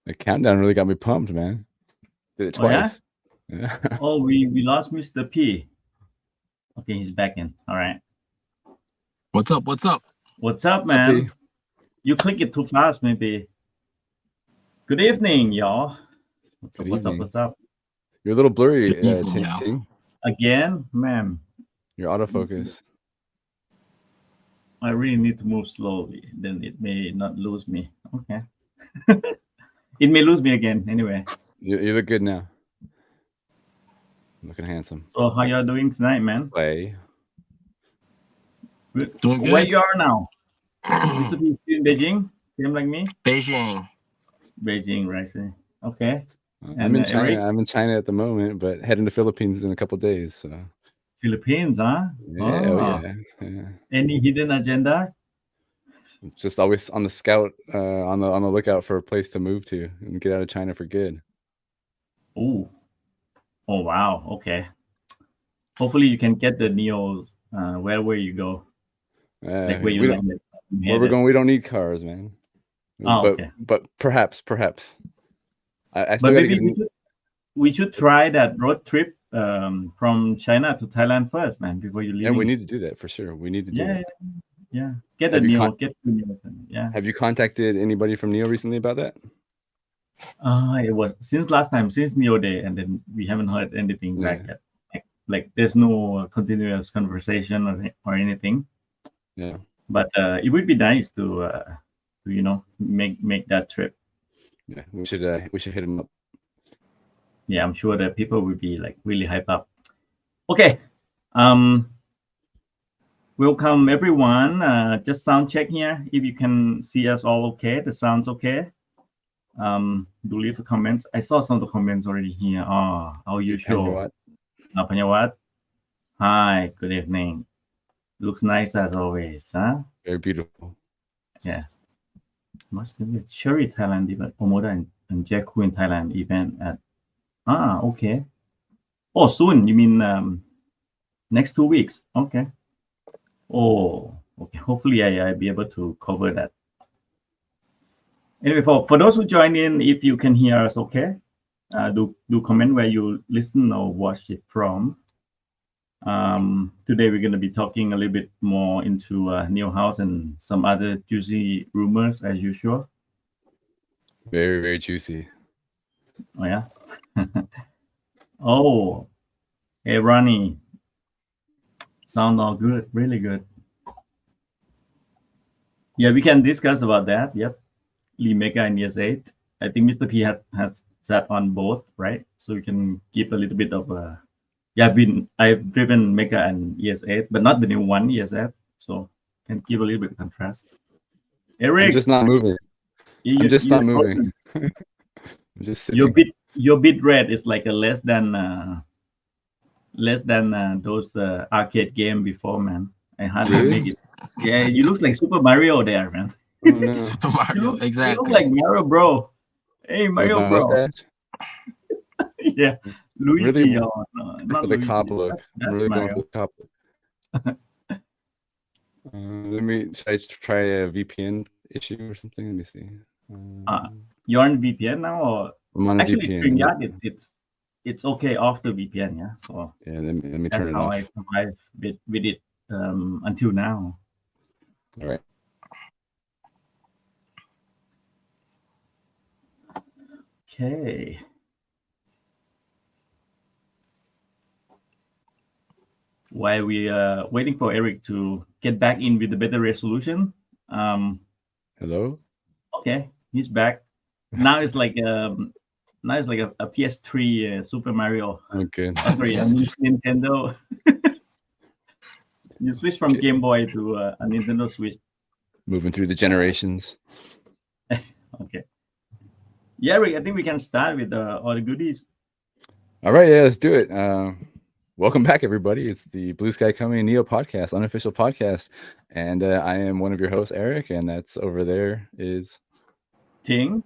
The countdown really got me pumped, man. Did it twice. Yeah? Oh, we lost Mr. P. Okay, he's back in. All right. What's up? What's up? What's up, man? You click it too fast, maybe. Good evening, y'all. What's up? You're a little blurry, Ting. Again, man. Your autofocus. I really need to move slowly. Then it may not lose me. Okay. It may lose me again. Anyway. You look good now. Looking handsome. So how y'all doing tonight, man? Play. Where you are now? Mr. P in Beijing? Same like me? Beijing, right? Okay. I'm in China. I'm in China at the moment, but heading to Philippines in a couple days. So. Philippines, huh? Yeah. Any hidden agenda? Just always on the scout, on the lookout for a place to move to and get out of China for good. Oh wow. Okay. Hopefully you can get the NIO wherever you go. Like where you landed. Where we're going, we don't need cars, man. Okay. But perhaps. I still but maybe we should try that road trip from China to Thailand first, man, before you leave. Yeah, we need to do that for sure. We need to do that. Yeah. Get a NIO. Get the NIO. Yeah. Have you contacted anybody from NIO recently about that? It was since last time, since NIO Day, and then we haven't heard anything back yet. Like there's no continuous conversation or anything. Yeah. But it would be nice to make that trip. Yeah, we should hit them up. Yeah, I'm sure that people will be like really hyped up. Okay. Welcome everyone. Just sound check here. If you can see us all okay, the sound's okay. Do leave the comments. I saw some of the comments already here. How usual. Panyawat. Hi, good evening. Looks nice as always, huh? Very beautiful. Yeah. Must be Cherry Thailand event, Omoda and Jack in Thailand event at. Okay. Oh, soon. You mean next 2 weeks? Okay. Oh, okay. Hopefully, I'll be able to cover that. Anyway, for those who join in, if you can hear us, okay, do comment where you listen or watch it from. Today we're going to be talking a little bit more into NIO House and some other juicy rumors as usual. Very, very juicy. Oh yeah. Oh, hey Ronnie. Sound all good, really good. Yeah, we can discuss about that. Yep. Lee Mega and ES8. I think Mr. P has sat on both, right? So we can give a little bit of I've driven Mega and ES8, but not the new one ES8. So can give a little bit of contrast. Eric, I'm just not moving. I'm just not moving. I'm just sitting. Your bit rate is like a less than those arcade game before, man. I hardly make it. Yeah, you look like Super Mario there, man. Oh, no. Mario, exactly. You look like Mario, bro. Hey, Mario, bro. Yeah, Luigi. Really, not for the cop look. I'm really going for the cop look. Should I try a VPN issue or something? Let me see. You're on VPN now, or I'm on actually VPN. StreamYard, it's okay off the VPN, yeah. So yeah, let me turn it off. That's how I survived with it until now. All right. Okay. While we are waiting for Eric to get back in with the better resolution. Hello. Okay, he's back. Now it's like a PS3 Super Mario. Okay. Sorry, Nintendo. You switch from Game Boy to a Nintendo Switch. Moving through the generations. Okay. Yeah, Rick, I think we can start with all the goodies. All right, yeah, let's do it. Welcome back, everybody. It's the Blue Sky Coming NIO podcast, unofficial podcast. And I am one of your hosts, Eric, and that's over there is Ting.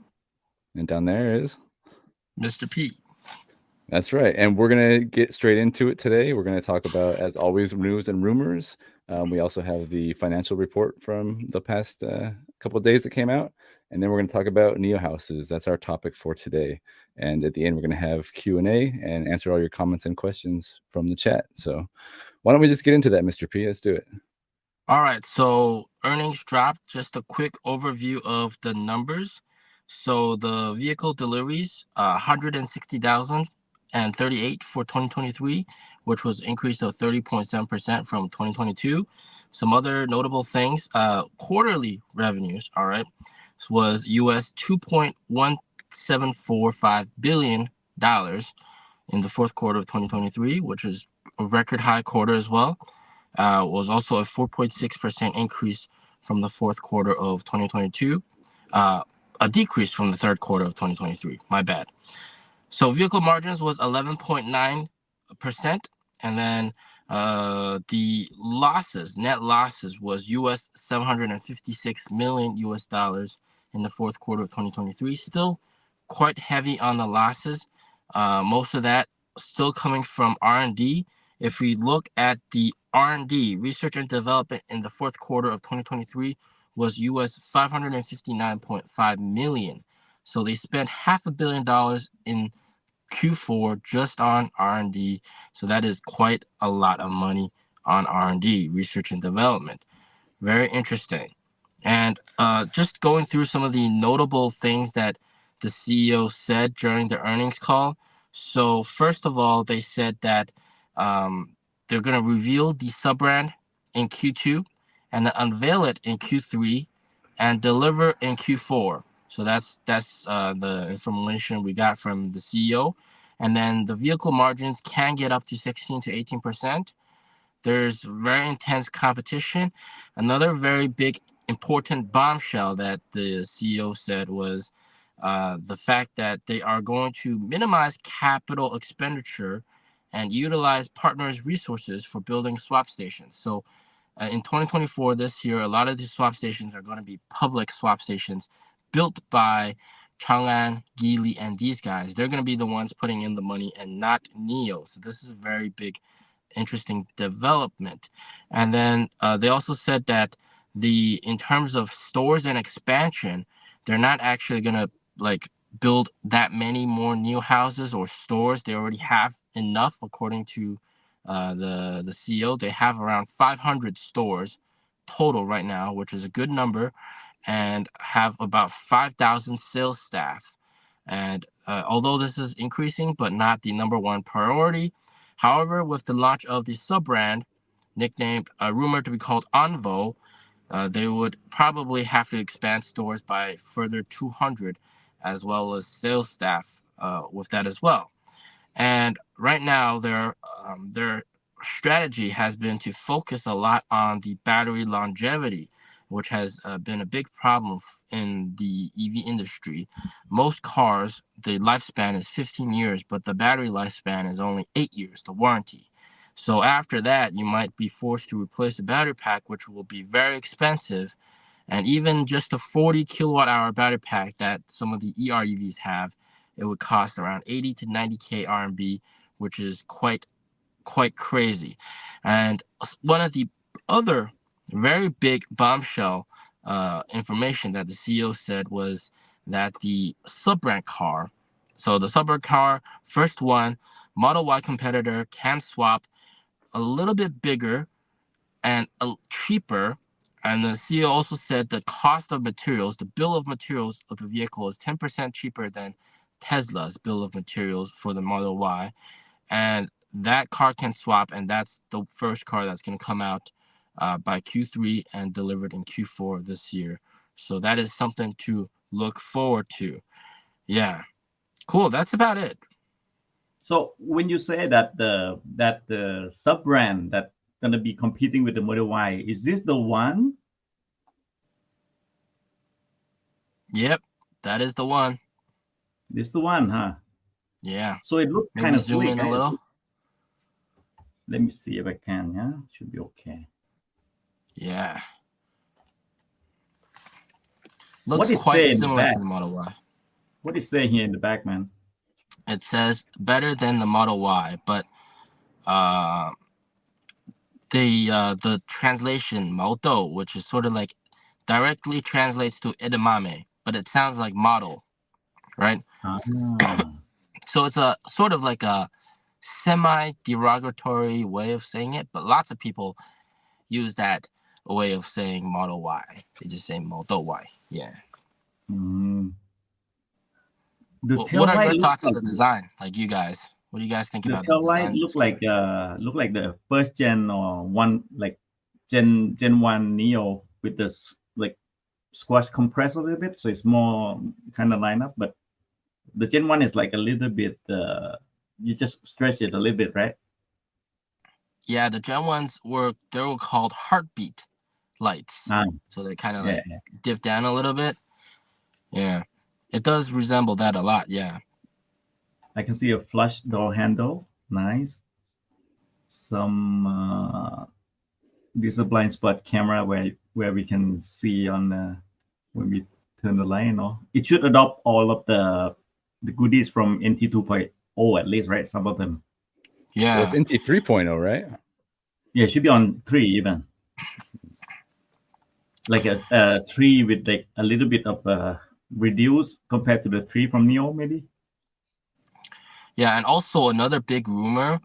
And down there is Mr. P. That's right. And we're going to get straight into it today. We're going to talk about, as always, news and rumors. We also have the financial report from the past couple of days that came out, and then we're going to talk about NIO Houses. That's our topic for today. And at the end, we're going to have Q&A and answer all your comments and questions from the chat. So why don't we just get into that, Mr. P? Let's do it. All right, so earnings dropped. Just a quick overview of the numbers. So the vehicle deliveries, 160,038 for 2023, which was an increase of 30.7% from 2022. Some other notable things, quarterly revenues, all right, was US $2.1745 billion in the fourth quarter of 2023, which is a record high quarter as well. Was also a 4.6% increase from the fourth quarter of 2022, a decrease from the third quarter of 2023. My bad. So vehicle margins was 11.9%, and then the net losses was US $756 million in the fourth quarter of 2023. Still quite heavy on the losses. Most of that still coming from R&D. If we look at the R&D, research and development, in the fourth quarter of 2023 was US $559.5 million. So they spent $500 million in Q4 just on R&D. So that is quite a lot of money on R&D, research and development. Very interesting. And just going through some of the notable things that the CEO said during the earnings call. So first of all, they said that they're going to reveal the sub-brand in Q2 and unveil it in Q3 and deliver in Q4. So that's the information we got from the CEO. And then the vehicle margins can get up to 16 to 18%. There's very intense competition. Another very big important bombshell that the CEO said was the fact that they are going to minimize capital expenditure and utilize partners' resources for building swap stations. So in 2024, this year, a lot of these swap stations are going to be public swap stations built by Chang'an, Geely, and these guys. They're going to be the ones putting in the money and not NIO. So this is a very big, interesting development. And then they also said that in terms of stores and expansion, they're not actually going to build that many more NIO houses or stores. They already have enough, according to the CEO. They have around 500 stores total right now, which is a good number, and have about 5,000 sales staff. And although this is increasing, but not the number one priority. However, with the launch of the sub-brand, nicknamed, rumored to be called Envo, they would probably have to expand stores by further 200, as well as sales staff with that as well. And right now, their strategy has been to focus a lot on the battery longevity, which has been a big problem in the EV industry. Most cars, the lifespan is 15 years, but the battery lifespan is only 8 years, the warranty. So after that, you might be forced to replace the battery pack, which will be very expensive. And even just a 40 kilowatt hour battery pack that some of the EREVs have, it would cost around 80 to 90K RMB, which is quite crazy. And one of the other very big bombshell information that the CEO said was that the sub-brand car, so the sub-brand car, first one, Model Y competitor, can swap a little bit bigger and cheaper. And the CEO also said the cost of materials, the bill of materials of the vehicle is 10% cheaper than Tesla's bill of materials for the Model Y. And that car can swap, and that's the first car that's going to come out by Q3 and delivered in Q4 this year. So that is something to look forward to. Yeah, cool. That's about it. So when you say that the sub-brand that's going to be competing with the Model Y, is this the one? Yep, that is the one. This the one, huh? Yeah. So it looks Maybe kind of zoom slick. in a little. Let me see if I can. Yeah, should be okay. Yeah. Looks What it quite say in the similar back? to the Model Y. What is saying here in the back, man? It says better than the Model Y, but the translation 毛豆, which is sort of like directly translates to edamame, but it sounds like model, right? Ah. So it's a sort of like a semi-derogatory way of saying it, but lots of people use that way of saying Model Y. They just say Model Y. Yeah. Mm. The tail What are light your looks thoughts on like the design? Like you guys, what do you guys think the about the tail light design? look like the first gen or one like Gen 1 Neo with this like squash compressed a little bit, so it's more kind of line up. But the Gen 1 is like a little bit you just stretch it a little bit, right? Yeah, the Gen 1s they were called heartbeat lights. Ah, So they kind of yeah, like dip down a little bit. Yeah. It does resemble that a lot, yeah. I can see a flush door handle. Nice. Some this is a blind spot camera where we can see on when we turn the light on. It should adopt all of the goodies from NT 2.0 at least, right? Some of them. Yeah. Well, it's NT 3.0, right? Yeah, it should be on 3 even. Like a 3 with like a little bit of reduce compared to the 3 from NIO, maybe. Yeah, and also another big rumor,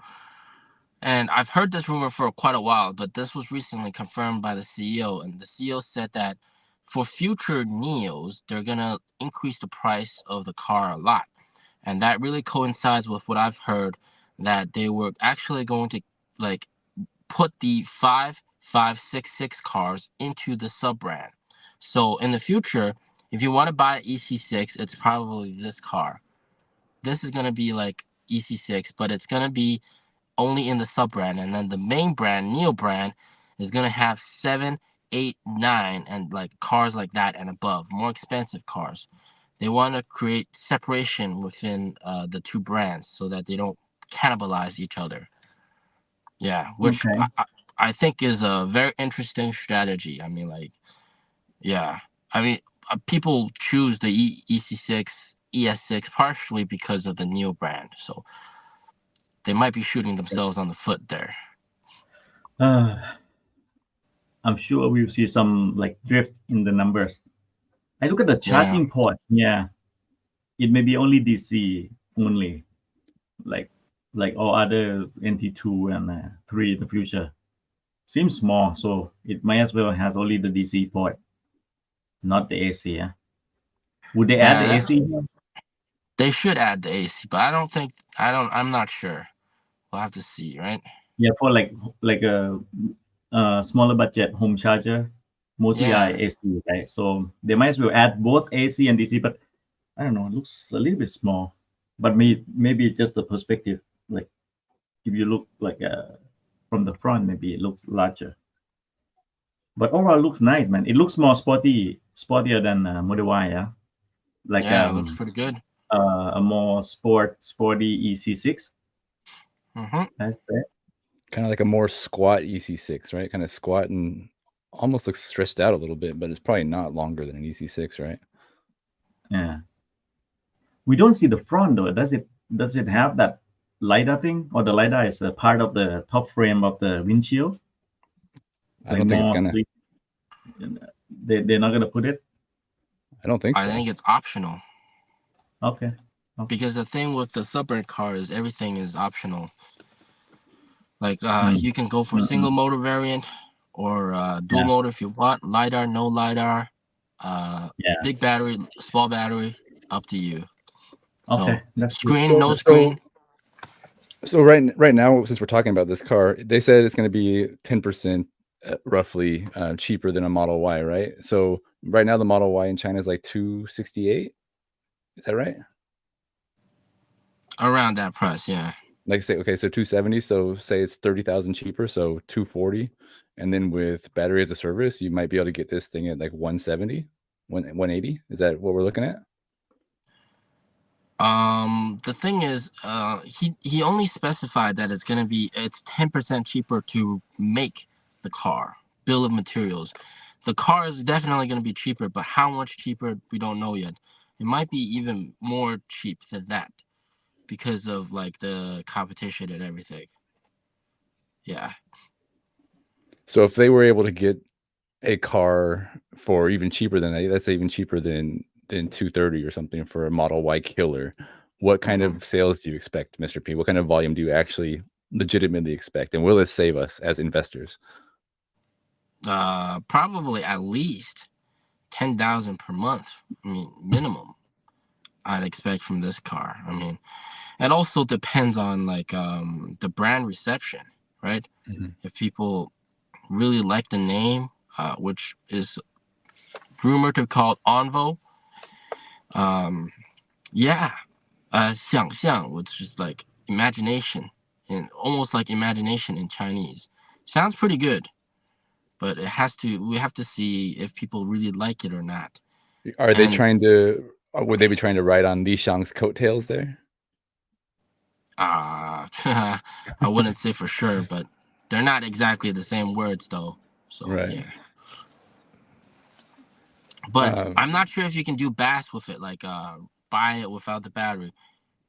and I've heard this rumor for quite a while, but this was recently confirmed by the CEO, and the CEO said that for future NIOs, they're gonna increase the price of the car a lot. And that really coincides with what I've heard, that they were actually going to like put the 5566 cars into the sub brand. So in the future, if you want to buy EC6, it's probably this car. This is going to be like EC6, but it's going to be only in the sub brand. And then the main brand, NIO brand, is going to have 7, 8, 9, and like cars like that and above, more expensive cars. They want to create separation within the two brands so that they don't cannibalize each other. Yeah, which Okay. I think is a very interesting strategy. I mean, like, yeah, I mean, people choose the EC6, ES6 partially because of the NIO brand. So they might be shooting themselves on the foot there. I'm sure we'll see some like drift in the numbers. I look at the charging port. Yeah, it may be only DC only, like all other NT2 and 3 in the future. Seems small, so it might as well has only the DC port, not the AC. Yeah? Would they add the AC? They should add the AC, but I'm not sure. We'll have to see, right? Yeah, for like a smaller budget home charger, mostly AC, right? So they might as well add both AC and DC, but I don't know, it looks a little bit small. But maybe just the perspective. Like if you look like from the front, maybe it looks larger. But overall, it looks nice, man. It looks more sportier than Model Y, yeah. Like it looks pretty good. A more sporty EC6. That's it. Kind of like a more squat EC6, right? Kind of squat and almost looks stretched out a little bit, but it's probably not longer than an EC6, right? Yeah. We don't see the front though. Does it have that LiDAR thing, or the LiDAR is a part of the top frame of the windshield? I don't think it's gonna. They're not gonna put it. I don't think so. I think it's optional. Okay. Because the thing with the sub-brand car is everything is optional. Like you can go for single motor variant or dual motor if you want. LiDAR, no LiDAR, big battery, small battery, up to you. Okay. So screen, no screen. So right now, since we're talking about this car, they said it's going to be 10% roughly cheaper than a Model Y, right? So right now the Model Y in China is like $268. Is that right? Around that price, yeah. Like say, okay, so 270. So say it's 30,000 cheaper, so 240. And then with battery as a service, you might be able to get this thing at like 170, 180. Is that what we're looking at? The thing is, he only specified that it's 10% cheaper to make the car, bill of materials. The car is definitely going to be cheaper, but how much cheaper, we don't know yet. It might be even more cheap than that because of like the competition and everything. Yeah. So if they were able to get a car for even cheaper than that, let's say even cheaper than 230 or something for a Model Y killer, what kind of sales do you expect, Mr. P? What kind of volume do you actually legitimately expect, and will it save us as investors? Probably at least 10,000 per month. I mean, minimum. I'd expect from this car. I mean, it also depends on like the brand reception, right? If people really like the name, which is rumored to be called Envo, yeah, 想象, which is like imagination, and almost like imagination in Chinese. Sounds pretty good, but we have to see if people really like it or not. Are they trying to, or would they be trying to ride on Li Xiang's coattails there? I wouldn't say for sure, but they're not exactly the same words though. So Right. yeah. But I'm not sure if you can do BaaS with it, like buy it without the battery.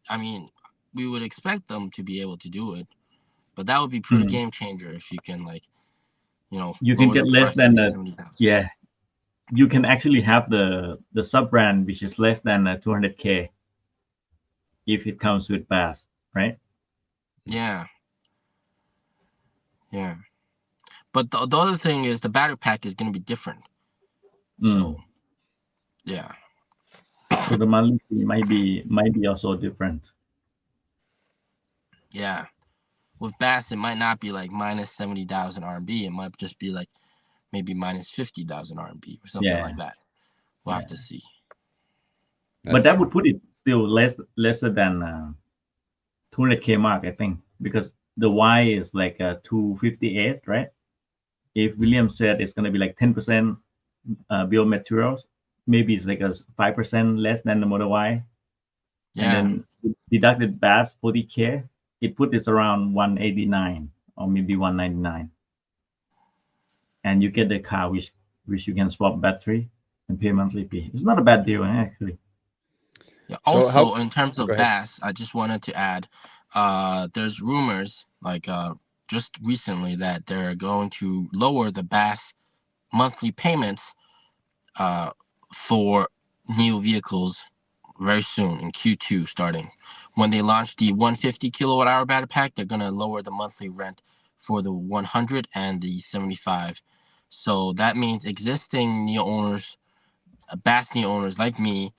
I mean, we would expect them to be able to do it, but that would be pretty game changer if you can, like, you know, you can get less than yeah, you can actually have the sub brand which is less than 200K if it comes with BaaS, right? Yeah. But the other thing is the battery pack is going to be different. So yeah. So the monthly fee might be also different. Yeah. With BaaS, it might not be like minus 70,000 RMB. It might just be like maybe minus 50,000 RMB or something like that. We'll have to see. But that would put it still lesser than 200K mark, I think, because the Y is like 258, right? If William said it's going to be like 10% bill of materials, maybe it's like a 5% less than the Model Y. Yeah. And then deducted BaaS 40K, it put this around 189 or maybe 199. And you get the car which you can swap battery and pay monthly fee. It's not a bad deal, actually. Yeah. Also, in terms of BaaS, I just wanted to add, there's rumors like just recently that they're going to lower the BaaS monthly payments for new vehicles very soon in Q2 starting. When they launch the 150 kilowatt hour battery pack, they're going to lower the monthly rent for the 100 and the 75. So that means existing NIO owners, BaaS NIO owners like me,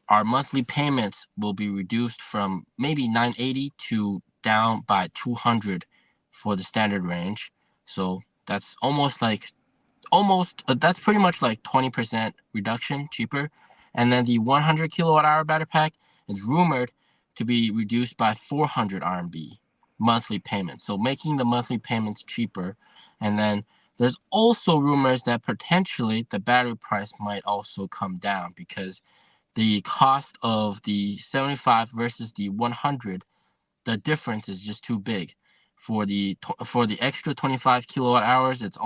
our monthly payments will be reduced from maybe 980 to down by 200 for the standard range. So that's that's pretty much like 20% reduction cheaper. And then the 100 kilowatt hour battery pack is rumored to be reduced by 400 RMB monthly payments. So making the monthly payments cheaper. And then there's also rumors that potentially the battery price might also come down because the cost of the 75 versus the 100, the difference is just too big. For the extra 25 kilowatt hours, it's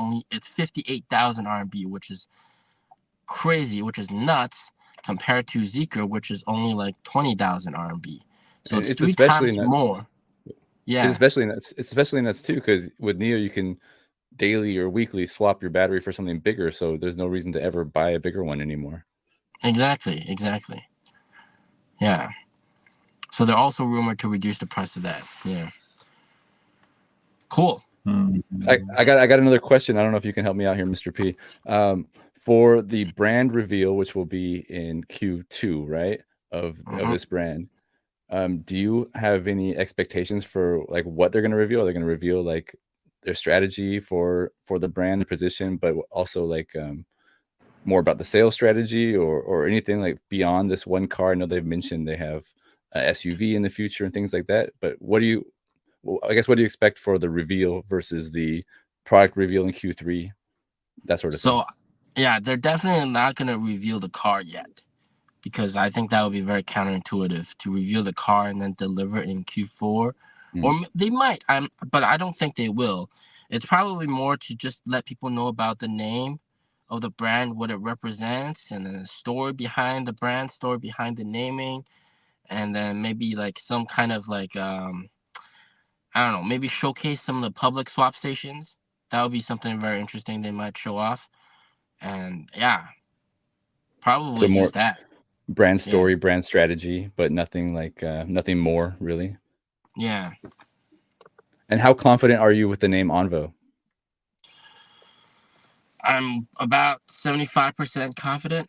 58,000 RMB, which is crazy, which is nuts compared to Zeekr, which is only like 20,000 RMB. So it's 3 times more. Yeah, it's especially nuts too, because with NIO you can daily or weekly swap your battery for something bigger, so there's no reason to ever buy a bigger one anymore. Exactly. Yeah. So they're also rumored to reduce the price of that. Yeah. Cool. I got another question. I don't know if you can help me out here, Mr. P. For the brand reveal, which will be in Q2, right, of this brand, do you have any expectations for like what they're going to reveal? Are they going to reveal like their strategy for the brand, the position, but also like more about the sales strategy or anything like beyond this one car? I know they've mentioned they have a SUV in the future and things like that, but what do you expect for the reveal versus the product reveal in Q3, that sort of thing? So yeah, they're definitely not going to reveal the car yet, because I think that would be very counterintuitive to reveal the car and then deliver it in Q4. Or they might, but I don't think they will. It's probably more to just let people know about the name of the brand, what it represents, and then the story behind the brand, story behind the naming, and then maybe like some kind of like I don't know, maybe showcase some of the public swap stations. That would be something very interesting they might show off. And yeah, probably So more just that. brand story, brand strategy, but nothing like nothing more really. Yeah. And how confident are you with the name Onvo? I'm about 75% confident.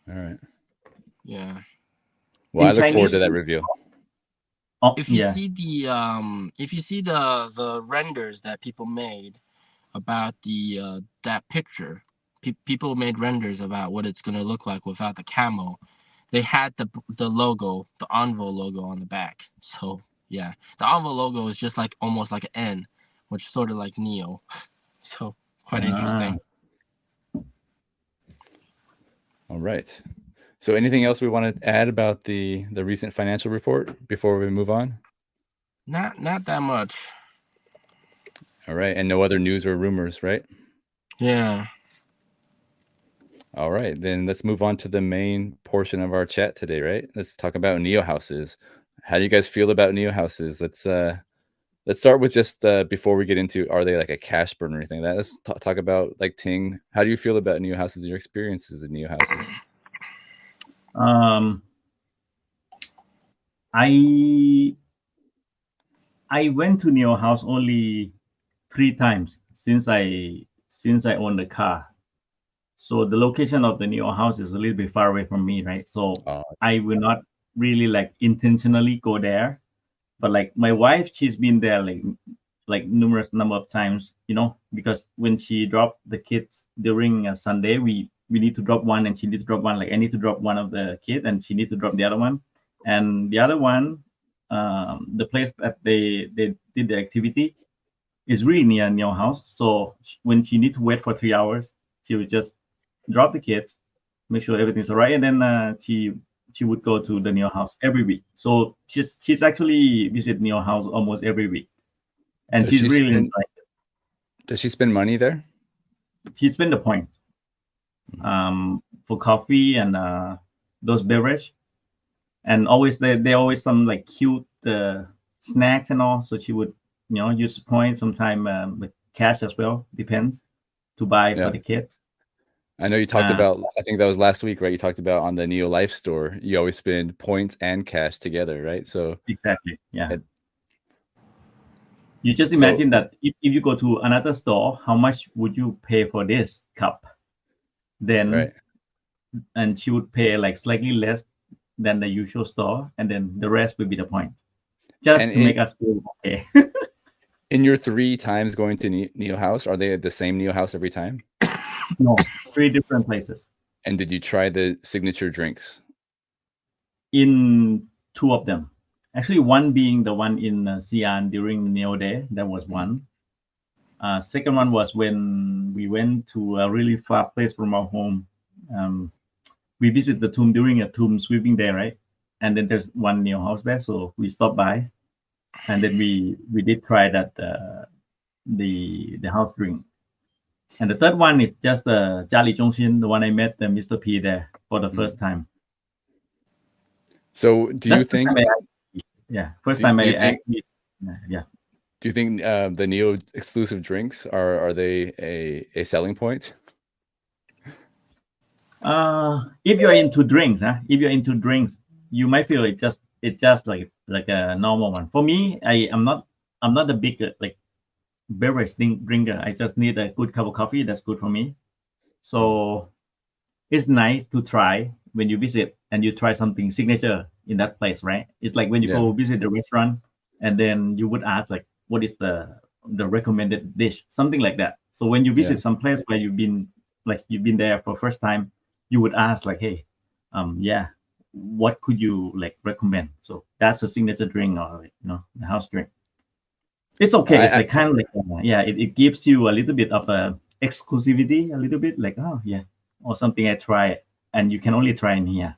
All right. Yeah. Well, In I look forward Chinese, to that reveal. oh If you yeah, see the renders that people made about the that picture, people made renders about what it's gonna look like without the camo. They had the logo, the Envo logo on the back. So yeah, the Envo logo is just like almost like an N, which is sort of like NIO. So quite interesting. All right. So anything else we want to add about the recent financial report before we move on? Not that much. All right. And no other news or rumors, right? Yeah. All right. Then let's move on to the main portion of our chat today, right? Let's talk about NIO Houses. How do you guys feel about NIO Houses? Let's start with just before we get into are they like a cash burn or anything like that. Let's talk about like Ting. How do you feel about NIO Houses? Your experiences at NIO Houses? I went to NIO House only 3 times since I own the car. So the location of the NIO House is a little bit far away from me, right? So I will not really like intentionally go there. But like my wife, she's been there like numerous number of times, you know, because when she dropped the kids during a Sunday, we need to drop one and she need to drop one. Like I need to drop one of the kids and she need to drop the other one. And the other one, the place that they did the activity is really near NIO House. So when she need to wait for 3 hours, she would just drop the kids, make sure everything's all right, and then she would go to the NIO House every week. So she's actually visit NIO House almost every week, and Does she's she really spend, enjoying it. Does she spend money there? She spent the point for coffee and those beverage, and always they always some like cute snacks and all. So she would use the point sometime with cash as well, depends, to buy for the kids. I know you talked about, I think that was last week, right? You talked about on the NIO Life store, you always spend points and cash together, right? So exactly, yeah. You just imagine that if you go to another store, how much would you pay for this cup? Then, and she would pay like slightly less than the usual store, and then the rest will be the points, just to make us feel okay. In your 3 times going to NIO House, are they at the same NIO House every time? No, 3 different places. And did you try the signature drinks? In 2 of them. Actually, one being the one in Xi'an during NIO Day. That was one. Second one was when we went to a really far place from our home. We visit the tomb during a tomb sweeping day, right? And then there's one NIO House there, so we stopped by, and then we did try that the house drink. And the third one is just the Jali Zhongxin, the one I met Mr. P there for the first time. So do you think? First time I actually, yeah. Do you think the NIO exclusive drinks are they a selling point? If you're into drinks, you might feel it's just like a normal one. For me, I'm not a big like beverage drinker. I just need a good cup of coffee. That's good for me. So it's nice to try when you visit and you try something signature in that place, right? It's like when you go visit the restaurant and then you would ask like, what is the recommended dish, something like that. So when you visit some place where you've been there for first time, you would ask like, hey, what could you like recommend? So that's a signature drink or the house drink. It's okay. It's like kind of like it gives you a little bit of a exclusivity, a little bit like or something I try and you can only try in here.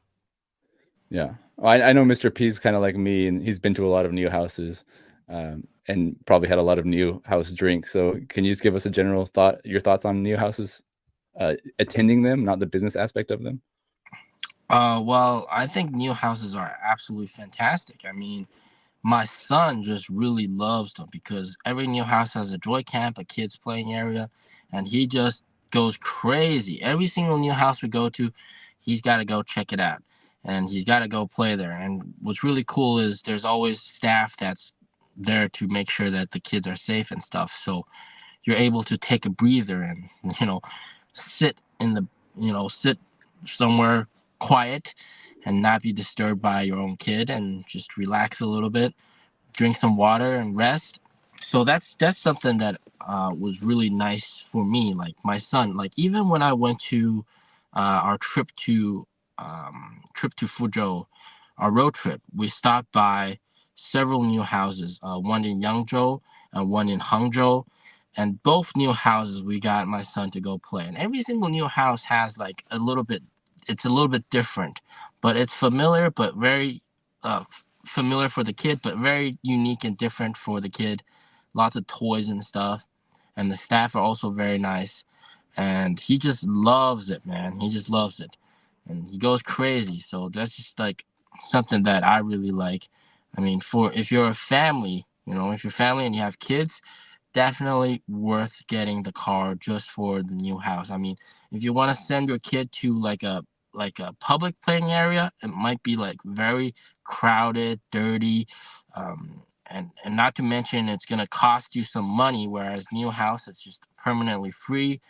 Yeah, well, I know Mr. P's kind of like me, and he's been to a lot of NIO Houses, and probably had a lot of NIO House drinks. So can you just give us a general your thoughts on NIO Houses, attending them, not the business aspect of them? Well, I think NIO Houses are absolutely fantastic. I mean, my son just really loves them because every NIO House has a joy camp, a kids playing area, and he just goes crazy. Every single new house we go to, he's got to go check it out, and he's got to go play there. And what's really cool is there's always staff that's there to make sure that the kids are safe and stuff. So you're able to take a breather and, you know, sit somewhere quiet and not be disturbed by your own kid, and just relax a little bit, drink some water and rest. So that's something that was really nice for me. Like my son, like even when I went to our trip to Fuzhou, our road trip, we stopped by several new houses, one in Yangzhou and one in Hangzhou. And both new houses, we got my son to go play. And every single new house has like it's a little bit different, but it's familiar, but very familiar for the kid, but very unique and different for the kid. Lots of toys and stuff. And the staff are also very nice. And he just loves it, man. He just loves it. And he goes crazy. So that's just like something that I really like. I mean, if you're a family, if you're family and you have kids, definitely worth getting the car just for the new house. I mean, if you want to send your kid to like a public playing area, it might be like very crowded, dirty, and not to mention it's gonna cost you some money. Whereas new house, it's just permanently free,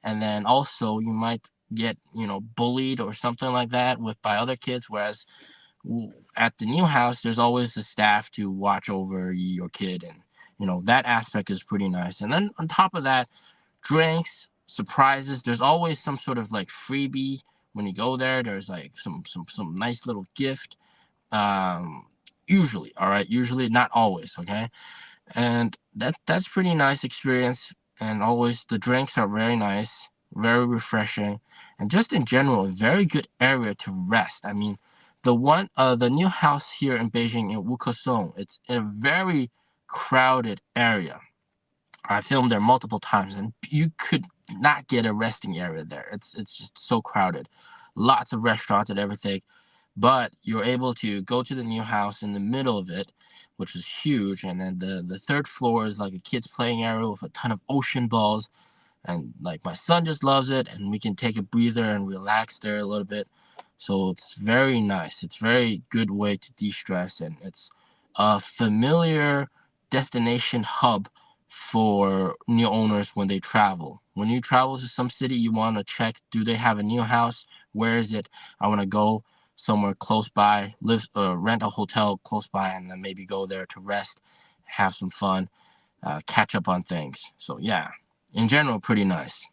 and then also you might get bullied or something like that by other kids. Whereas at the new house, there's always the staff to watch over your kid, and that aspect is pretty nice. And then on top of that, drinks, surprises. There's always some sort of like freebie when you go there. There's like some nice little gift. Usually, all right. Usually, not always. Okay, and that's pretty nice experience. And always the drinks are very nice, very refreshing, and just in general, a very good area to rest. I mean, the new house here in Beijing in Wukesong, it's in a very crowded area. I filmed there multiple times, and you could not get a resting area there. It's just so crowded, lots of restaurants and everything. But you're able to go to the new house in the middle of it, which is huge. And then the third floor is like a kids playing area with a ton of ocean balls. And like my son just loves it, and we can take a breather and relax there a little bit. So it's very nice. It's very good way to de-stress, and it's a familiar destination hub for new owners when they travel. When you travel to some city, you want to check, do they have a new house? Where is it? I want to go somewhere close by, rent a hotel close by, and then maybe go there to rest, have some fun, catch up on things. So yeah, in general, pretty nice.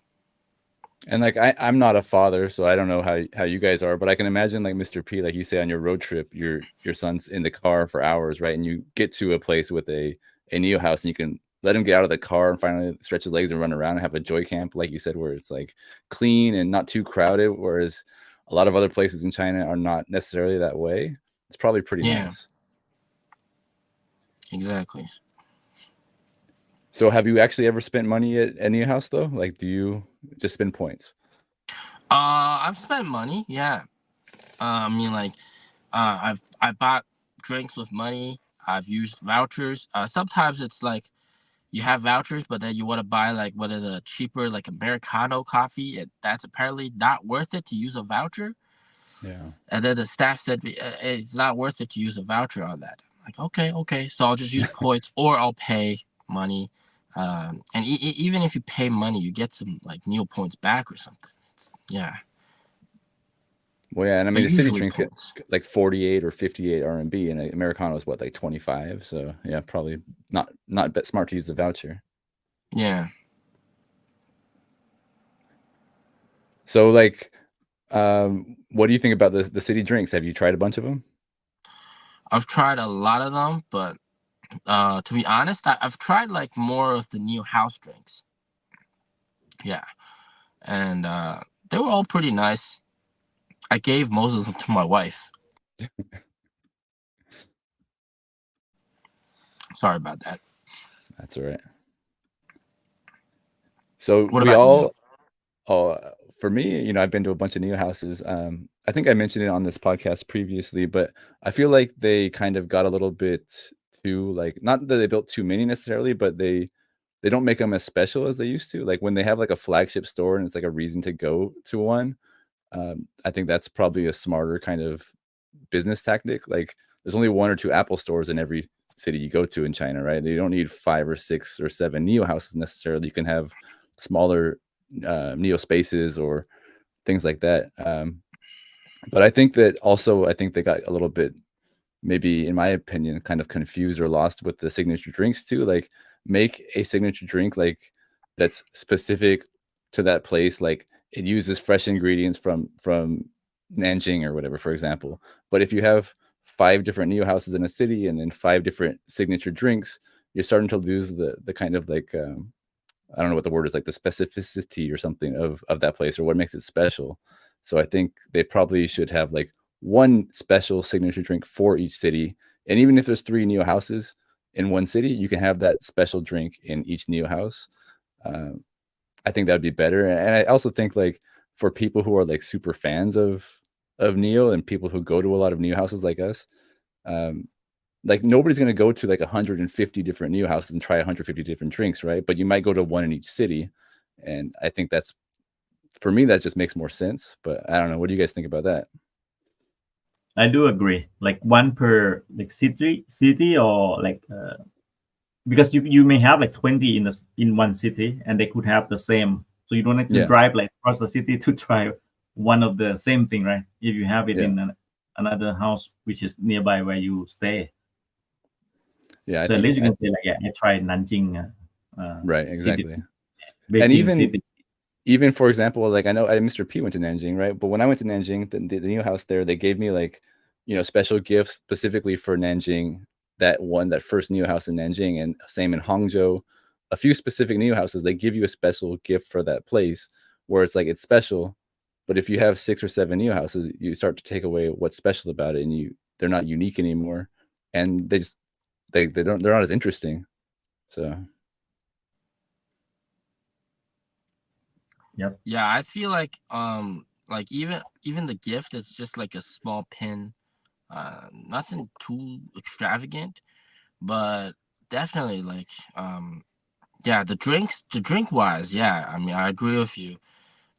And like I'm not a father, so I don't know how you guys are, but I can imagine like Mr. P, like you say on your road trip, your son's in the car for hours, right? And you get to a place with a NIO house, and you can let him get out of the car and finally stretch his legs and run around and have a joy camp, like you said, where it's like clean and not too crowded. Whereas a lot of other places in China are not necessarily that way. It's probably pretty nice. Exactly. So have you actually ever spent money at NIO house though? Like, do you just spend points? I've spent money, yeah. I mean, like, I bought drinks with money. I've used vouchers. Sometimes it's like you have vouchers, but then you want to buy like one of the cheaper like Americano coffee. That's apparently not worth it to use a voucher. Yeah. And then the staff said it's not worth it to use a voucher on that. I'm like, okay, so I'll just use points, or I'll pay money. And even if you pay money, you get some like NIO points back or something. Yeah. Well, yeah, and I mean, the city drinks get like 48 or 58 RMB, and Americano is what, like 25? So yeah, probably not smart to use the voucher. Yeah. So like, what do you think about the city drinks? Have you tried a bunch of them? I've tried a lot of them, but to be honest, I've tried like more of the NIO house drinks. Yeah. And they were all pretty nice. I gave most of them to my wife. Sorry about that. That's all right. So what we about all, you? For me, I've been to a bunch of NIO houses. I think I mentioned it on this podcast previously, but I feel like they kind of got a little bit too, like, not that they built too many necessarily, but they they don't make them as special as they used to. Like when they have like a flagship store and it's like a reason to go to one, I think that's probably a smarter kind of business tactic. Like there's only 1 or 2 Apple stores in every city you go to in China, right? You don't need 5 or 6 or 7 NIO houses necessarily. You can have smaller NIO spaces or things like that. But I think that also, I think they got a little bit, maybe in my opinion, kind of confused or lost with the signature drinks too. Like make a signature drink like that's specific to that place. Like it uses fresh ingredients from Nanjing or whatever, for example. But if you have 5 different NIO houses in a city and then 5 different signature drinks, you're starting to lose the kind of like I don't know what the word is, like the specificity or something of that place or what makes it special. So I think they probably should have like one special signature drink for each city. And even if there's 3 NIO houses in one city, you can have that special drink in each NIO house. I think that would be better. And I also think like for people who are like super fans of NIO and people who go to a lot of NIO houses like us, like nobody's going to go to like 150 different NIO houses and try 150 different drinks, right? But you might go to one in each city. And I think that's, for me, that just makes more sense. But I don't know. What do you guys think about that? I do agree. Like one per like city or like because you may have like 20 in one city and they could have the same. So you don't have to drive like across the city to try one of the same thing, right? If you have it in another house which is nearby where you stay. Yeah. So at least you can say like, yeah, I tried Nanjing. Right. Exactly. City, and even for example, like I know Mr. P went to Nanjing, right? But when I went to Nanjing, the NIO house there, they gave me like, special gifts specifically for Nanjing, that first NIO house in Nanjing, and same in Hangzhou. A few specific NIO houses, they give you a special gift for that place where it's like, it's special. But if you have 6 or 7 NIO houses, you start to take away what's special about it, and they're not unique anymore. And they're not as interesting. So. Yep. Yeah, I feel like even the gift, it's just like a small pin, nothing too extravagant, but definitely like yeah, the drink wise, yeah, I mean I agree with you,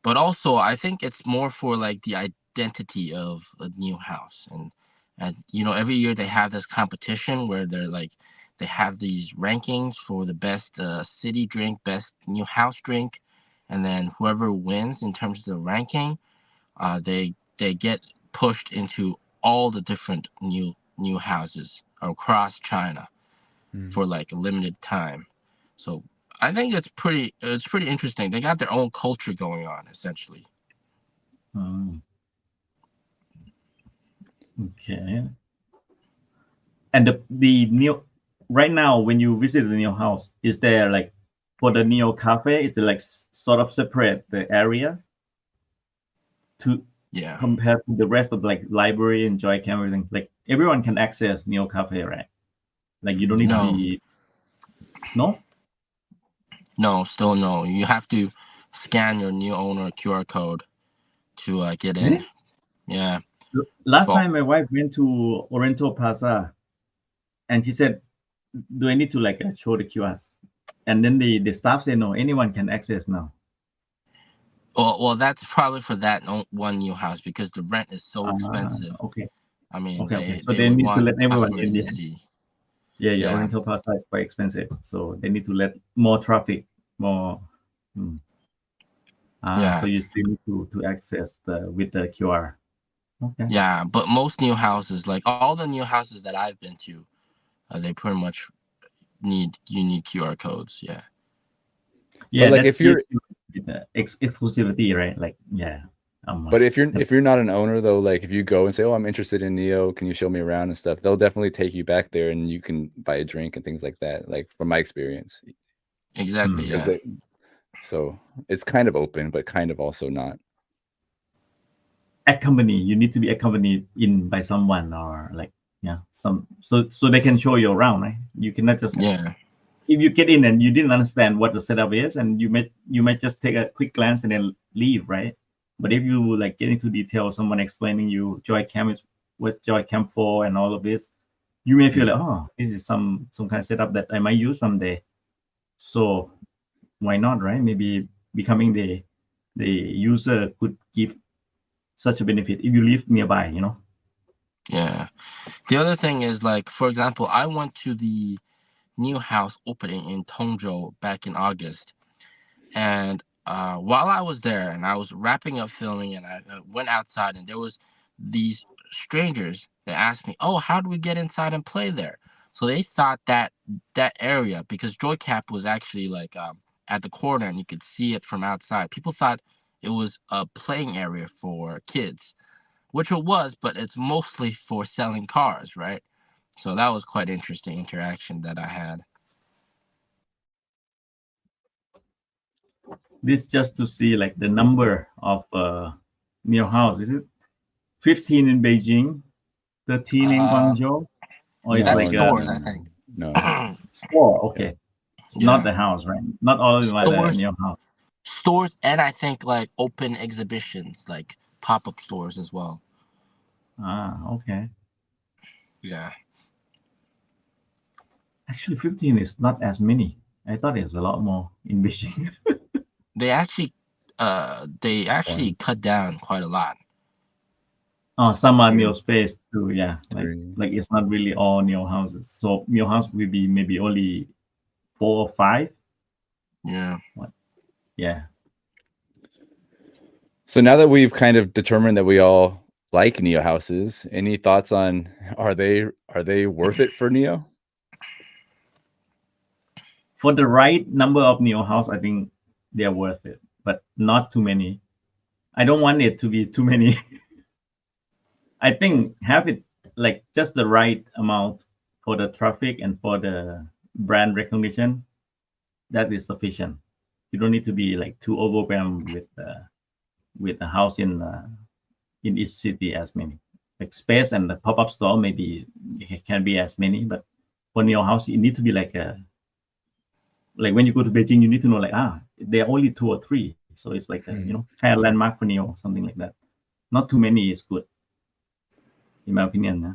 but also I think it's more for like the identity of a NIO house, and every year they have this competition where they have these rankings for the best city drink, best NIO house drink. And then whoever wins in terms of the ranking, they get pushed into all the different NIO houses across China for like a limited time. So I think it's pretty interesting. They got their own culture going on essentially. Okay. And the NIO right now, when you visit the NIO house, is there like for the NIO cafe, is it like sort of separate the area to compare to the rest of like library and joy camp, everything? Like everyone can access NIO cafe, right? Like you don't need to be No, still no. You have to scan your NIO owner QR code to get in. Yeah. Last time my wife went to Oriental Plaza and she said, do I need to like show the QR? And then the staff said, no, anyone can access now. Well, that's probably for that one NIO house because the rent is so expensive. Okay. I mean, okay. So they need to let everyone in. Yeah. Yeah. Oriental Plaza is quite expensive, so they need to let more traffic, more. So you still need to access with the QR. Okay. Yeah, but most NIO houses, like all the NIO houses that I've been to, they pretty much need unique QR codes. Yeah. Yeah, but like if you're exclusivity, right? Like but if you're not an owner though, like if you go and say, oh, I'm interested in NIO, can you show me around and stuff, they'll definitely take you back there and you can buy a drink and things like that, like from my experience. Exactly. Yeah. So it's kind of open, but kind of also not. You need to be accompanied in by someone or like so they can show you around, right? You cannot just if you get in and you didn't understand what the setup is, and you might just take a quick glance and then leave, right? But if you like get into detail, someone explaining you Joy Camp is what Joy Camp for and all of this, you may feel like, oh, this is some kind of setup that I might use someday. So why not, right? Maybe becoming the user could give such a benefit if you live nearby, you know. Yeah. The other thing is, like, for example, I went to the NIO House opening in Tongzhou back in August. And while I was there and I was wrapping up filming, and I went outside, and there was these strangers that asked me, "Oh, how do we get inside and play there?" So they thought that that area, because Joycap was actually like at the corner and you could see it from outside, people thought it was a playing area for kids, which it was, but it's mostly for selling cars, right? So that was quite interesting interaction that I had. This just to see like the number of NIO House. Is it 15 in Beijing, 13 in Guangzhou, or it's That's like stores, I think. No. store? Okay, it's Yeah. not the house, right? Not all in like the Stores, NIO House. stores, and I think like open exhibitions, like pop-up stores as well. Okay. Yeah. Actually, 15 is not as many. I thought it's a lot more in Beijing. They actually cut down quite a lot. Oh, some are Yeah. NIO space too. Yeah, like it's not really all NIO houses. So NIO house will be maybe only 4 or 5. Yeah. Yeah. So now that we've kind of determined that we all like NIO houses, any thoughts on are they worth it for NIO? For the right number of NIO house, I think they're worth it, but not too many. I don't want it to be too many. I think have it like just the right amount for the traffic and for the brand recognition. That is sufficient. You don't need to be like too overwhelmed with a house in each city as many. Like space and the pop-up store maybe it can be as many, but for NIO house you need to be like when you go to Beijing you need to know like there are only 2 or 3, so it's like a kind of landmark for NIO, something like that. Not too many is good, in my opinion. Huh?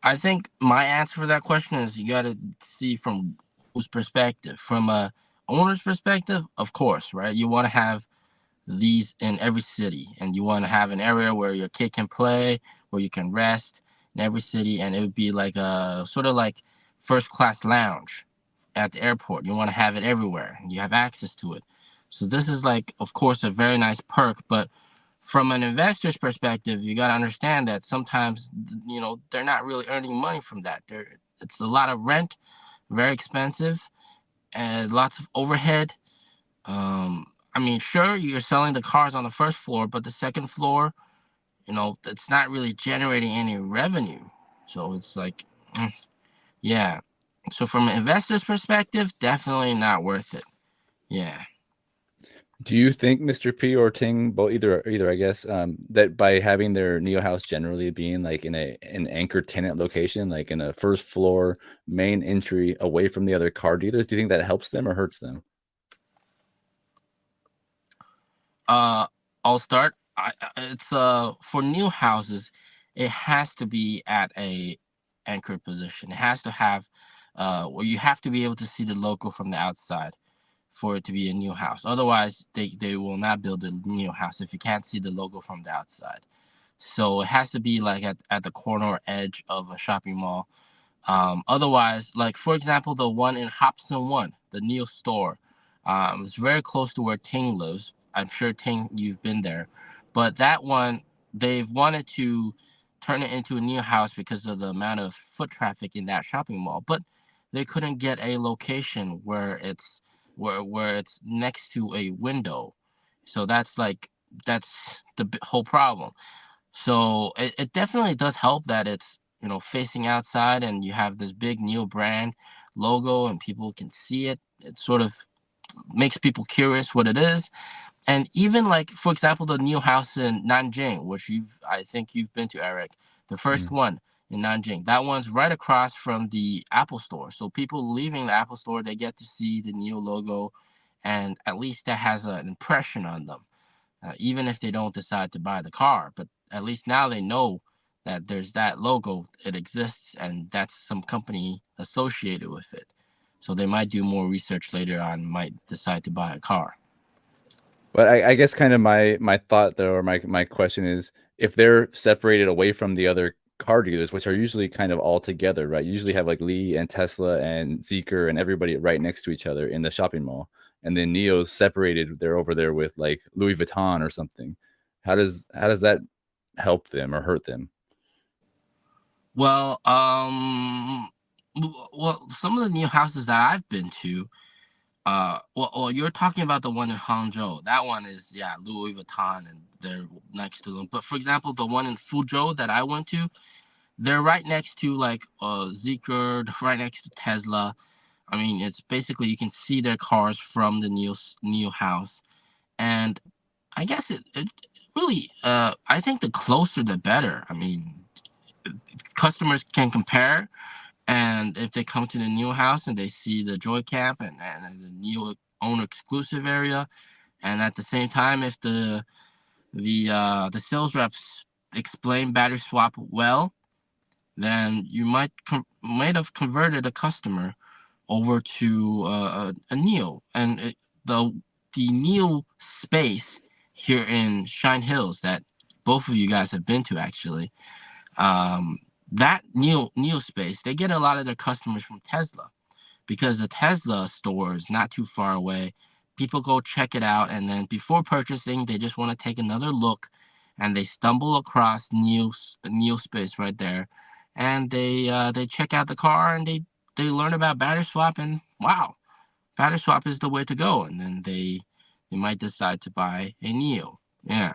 I think my answer for that question is you got to see from whose perspective. From a owner's perspective, of course, right? You want to have these in every city, and you want to have an area where your kid can play, where you can rest in every city, and it would be like a sort of like first class lounge at the airport. You want to have it everywhere, and you have access to it. So this is like, of course, a very nice perk, but from an investor's perspective, you got to understand that sometimes, they're not really earning money from that. It's a lot of rent, very expensive, and lots of overhead. I mean, sure, you're selling the cars on the first floor, but the second floor, it's not really generating any revenue. So it's like, yeah. So from an investor's perspective, definitely not worth it. Yeah. Do you think Mr. P or Ting, both either I guess, that by having their NIO house generally being like in an anchor tenant location, like in a first floor main entry away from the other car dealers, do you think that helps them or hurts them? I'll start. It's for NIO houses, it has to be at a anchored position. It has to have where you have to be able to see the logo from the outside for it to be a NIO house. Otherwise, they will not build a NIO house if you can't see the logo from the outside. So it has to be like at the corner or edge of a shopping mall. Otherwise, like for example, the one in Hobson 1, the NIO store, it's very close to where Ting lives. I'm sure Ting, you've been there, but that one, they've wanted to turn it into a NIO house because of the amount of foot traffic in that shopping mall, but they couldn't get a location where it's next to a window. So that's the whole problem. So it definitely does help that it's facing outside and you have this big NIO brand logo and people can see it. It sort of makes people curious what it is. And even like, for example, the NIO house in Nanjing, which I think you've been to, Eric, the first one in Nanjing, that one's right across from the Apple store. So people leaving the Apple store, they get to see the NIO logo, and at least that has an impression on them. Even if they don't decide to buy the car, but at least now they know that there's that logo, it exists, and that's some company associated with it. So they might do more research later on, might decide to buy a car. But I guess kind of my thought though, or my question is, if they're separated away from the other car dealers, which are usually kind of all together, right? You usually have like Lee and Tesla and Zeekr and everybody right next to each other in the shopping mall. And then NIO's separated. They're over there with like Louis Vuitton or something. How does that help them or hurt them? Well, some of the NIO houses that I've been to, well, you're talking about the one in Hangzhou. That one is, yeah, Louis Vuitton, and they're next to them. But for example, the one in Fuzhou that I went to, they're right next to like Zeekr, right next to Tesla. I mean, it's basically you can see their cars from the NIO house, and I guess it really, I think the closer the better. I mean, customers can compare. And if they come to the NIO house and they see the Joy Camp and the NIO owner exclusive area, and at the same time, if the sales reps explain battery swap well, then you might have converted a customer over to a NIO. And the NIO space here in Shine Hills that both of you guys have been to actually. That NIO space, they get a lot of their customers from Tesla because the Tesla store is not too far away. People go check it out, and then before purchasing, they just want to take another look, and they stumble across NIO space right there, and they check out the car and they learn about battery swap, and wow, battery swap is the way to go, and then they might decide to buy a NIO. Yeah.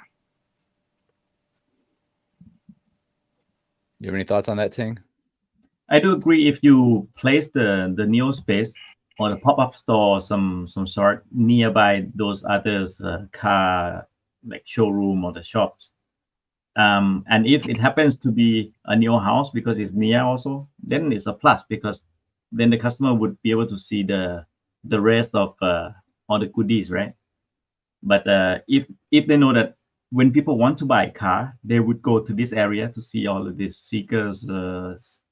You have any thoughts on that, Ting? I do agree. If you place the NIO space or the pop-up store, some sort nearby those others car like showroom or the shops, and if it happens to be a NIO house because it's near also, then it's a plus because then the customer would be able to see the rest of all the goodies, right? But if they know that when people want to buy a car, they would go to this area to see all of these seekers,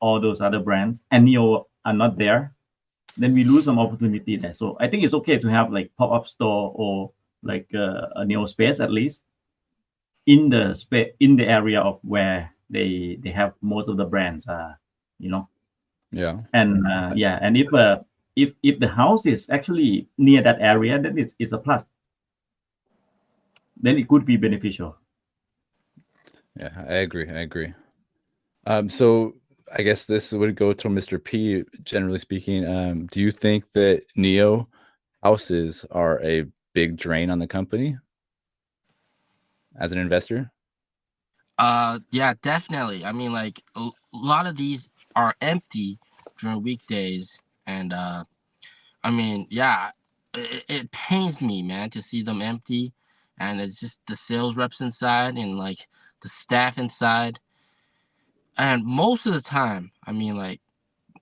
all those other brands, and NIO are not there, then we lose some opportunity there. So I think it's okay to have like pop-up store or like a NIO space at least in the area of where they have most of the brands, you know. Yeah. And yeah, and if the house is actually near that area, then it's a plus. Then it could be beneficial. Yeah, I agree. So I guess this would go to Mr. P. Generally speaking, do you think that NIO houses are a big drain on the company as an investor? Yeah, definitely. I mean, like a lot of these are empty during weekdays, and I mean, yeah, it pains me, man, to see them empty, and it's just the sales reps inside and like the staff inside, and most of the time, I mean, like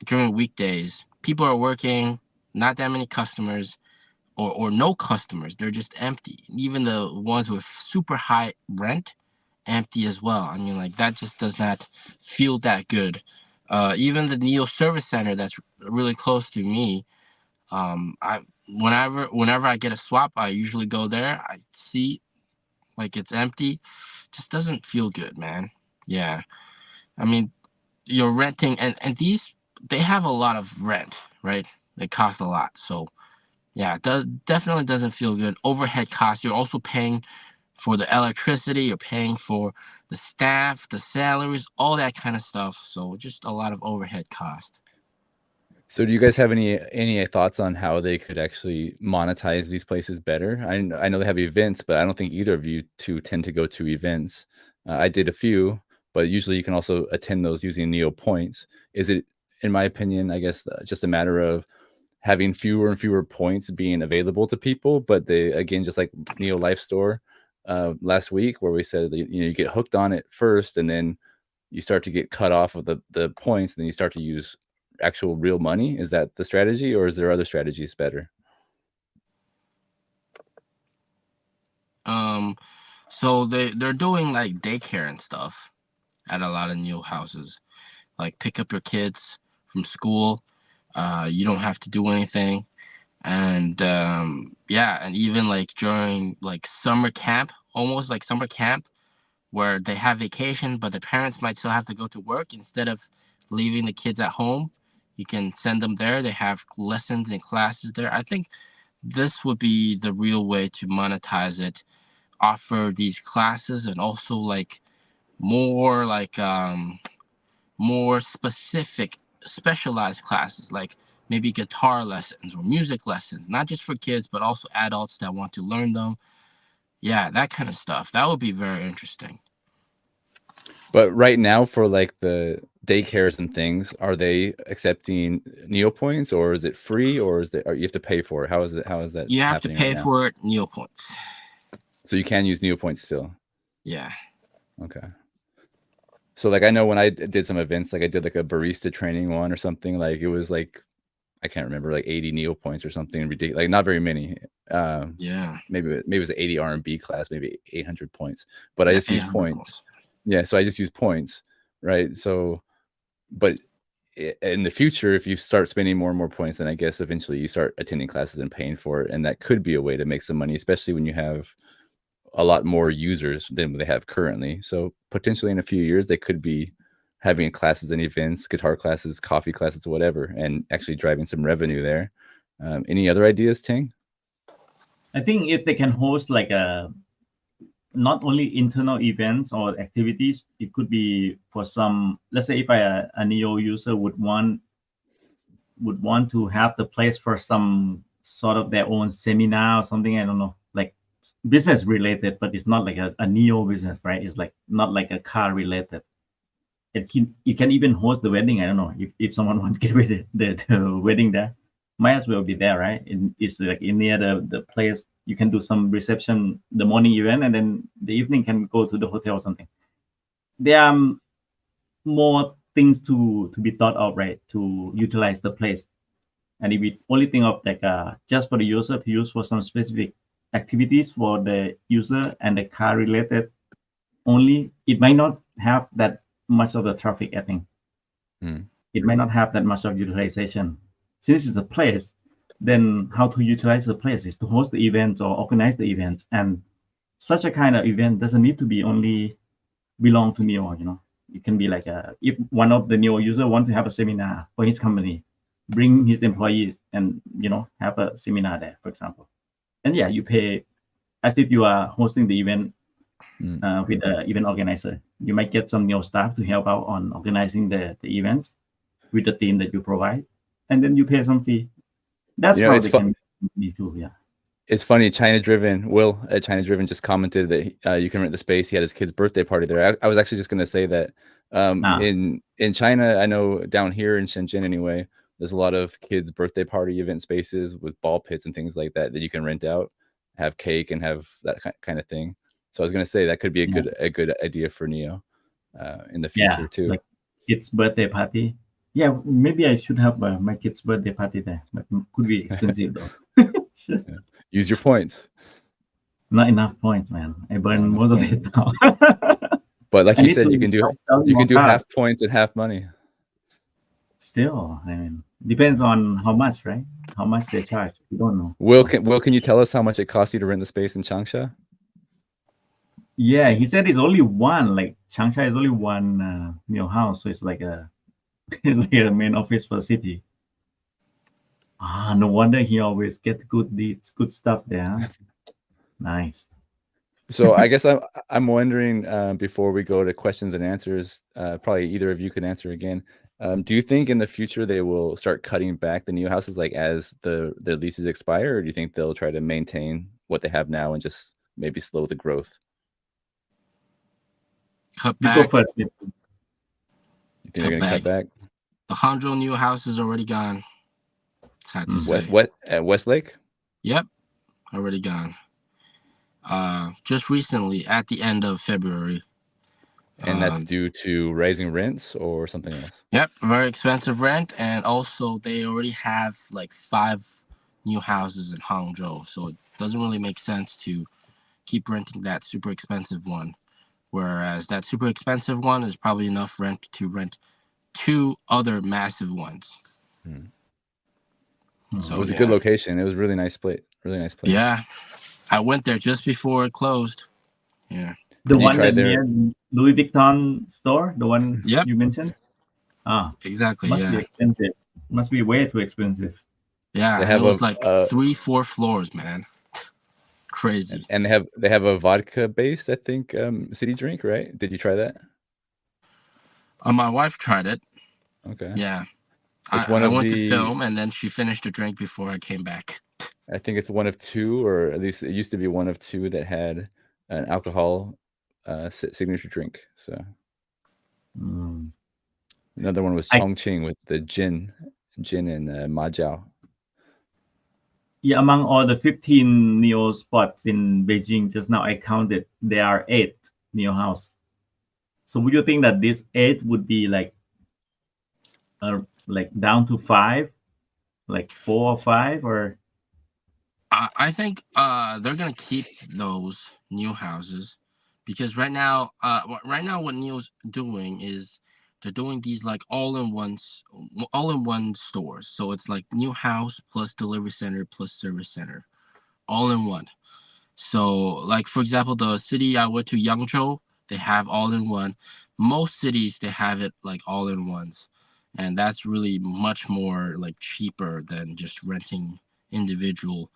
during weekdays, people are working, not that many customers, or no customers. They're just empty. Even the ones with super high rent, empty as well. I mean, like that just does not feel that good. Even the NIO service center that's really close to me, I whenever I get a swap, I usually go there. I see like it's empty. Just doesn't feel good, man. Yeah. I mean, you're renting, and these, they have a lot of rent, right? They cost a lot. So yeah, it definitely doesn't feel good. Overhead costs, you're also paying for the electricity, you're paying for the staff, the salaries, all that kind of stuff. So just a lot of overhead cost. So do you guys have any thoughts on how they could actually monetize these places better? I know they have events, but I don't think either of you two tend to go to events. I did a few, but usually you can also attend those using NIO points. Is it, in my opinion, I guess just a matter of having fewer and fewer points being available to people, but they, again, just like NIO Life Store last week, where we said that, you get hooked on it first, and then you start to get cut off of the points, and then you start to use actual real money. Is that the strategy, or is there other strategies better? So they're doing like daycare and stuff at a lot of NIO houses, like pick up your kids from school. You don't have to do anything. And yeah, and even like during like summer camp, almost like summer camp, where they have vacation, but the parents might still have to go to work. Instead of leaving the kids at home, you can send them there. They have lessons and classes there. I think this would be the real way to monetize it, offer these classes, and also like more like more specific, specialized classes, like maybe guitar lessons or music lessons, not just for kids, but also adults that want to learn them. Yeah, that kind of stuff. That would be very interesting. But right now, for like the daycares and things, are they accepting NIO points, or is it free, or or you have to pay for it? How is it? How is that? You have to happening pay right now? for it, NIO points. So you can use NIO points still. Yeah. Okay. So like I know when I did some events, like I did like a barista training one or something, like it was like I can't remember, like 80 NIO points or something ridiculous, like not very many. Yeah. Maybe it was an 80 R&B class, maybe 800 points, but I Yeah, just use 800 points. Yeah, so I just use points, right? So, but in the future, if you start spending more and more points, then I guess eventually you start attending classes and paying for it, and that could be a way to make some money, especially when you have a lot more users than they have currently. So potentially in a few years, they could be having classes and events, guitar classes, coffee classes, whatever, and actually driving some revenue there. Any other ideas, Ting? I think if they can host like a not only internal events or activities, it could be for some, let's say if a NIO user would want to have the place for some sort of their own seminar or something, I don't know, like business related, but it's not like a NIO business, right? It's like not like a car related. You can even host the wedding. I don't know if someone wants to get rid of the wedding there, might as well be there, right? It's like in near the place. You can do some reception, the morning event, and then the evening can go to the hotel or something. There are more things to be thought of, right? To utilize the place. And if we only think of like just for the user to use for some specific activities for the user and the car related only, it might not have that much of the traffic, I think. It might not have that much of utilization. Since it's a place, then how to utilize the place is to host the events or organize the events. And such a kind of event doesn't need to be only belong to NIO, you know. It can be like if one of the NIO user want to have a seminar for his company, bring his employees and, you know, have a seminar there, for example. And yeah, you pay as if you are hosting the event with the event organizer. You might get some NIO staff to help out on organizing the event with the team that you provide, and then you pay some fee. That's how they can be too. Yeah. It's funny. China Driven, Will at China Driven just commented that you can rent the space. He had his kid's birthday party there. I was actually just going to say that in China, I know down here in Shenzhen anyway, there's a lot of kids' birthday party event spaces with ball pits and things like that you can rent out, have cake and have that kind of thing. So I was going to say that could be a good idea for NIO in the future too. Like kids' birthday party. Yeah, maybe I should have my kid's birthday party there, but it could be expensive though. Use your points. Not enough points, man. I burn most of it now. But like you said, you can do half points and half money. Still, I mean, depends on how much, right? How much they charge. We don't know. Will, can you tell us how much it costs you to rent the space in Changsha? Yeah, he said it's only one. Like Changsha is only one NIO house, so it's like a main office for the city. No wonder he always get good deeds, good stuff there. Nice. So I guess I'm wondering before we go to questions and answers, probably either of you can answer again. Do you think in the future they will start cutting back the NIO houses, like as the leases expire, or do you think they'll try to maintain what they have now and just maybe slow the growth? Cut back. You think they're going to cut back? The Hangzhou NIO house is already gone. Sad to say. What at Westlake? Yep, already gone. Just recently, at the end of February. And that's due to rising rents or something else? Yep, very expensive rent, and also they already have like 5 NIO houses in Hangzhou, so it doesn't really make sense to keep renting that super expensive one. Whereas that super expensive one is probably enough rent to rent 2 other massive ones. So It was a good location. It was really nice place. Really nice place. Yeah, I went there just before it closed. Yeah. The You one tried that their- near Louis Vuitton store, the one Yep. you mentioned. Exactly. Must be Yeah. expensive. Must be way too expensive. Yeah. They And have it was a- like 3-4 floors, man. Crazy. and they have a vodka based, I think, city drink, right? Did you try that? My wife tried it. Okay. Yeah. It's one I of went to the- film and then she finished the drink before I came back. I think it's one of two, or at least it used to be one of two that had an alcohol signature drink. So another one was Chongqing with the gin and Majiao. Yeah, among all the 15 NIO spots in Beijing, just now I counted, there are 8 NIO house. So would you think that this 8 would be like down to 5, like 4 or 5, or? I think they're gonna keep those new houses because right now what NIO's doing is they're doing these like all-in-one stores. So it's like new house plus delivery center plus service center, all in one. So like for example, the city I went to, Yangzhou, they have all in one. Most cities they have it like all in ones, and that's really much more like cheaper than just renting individually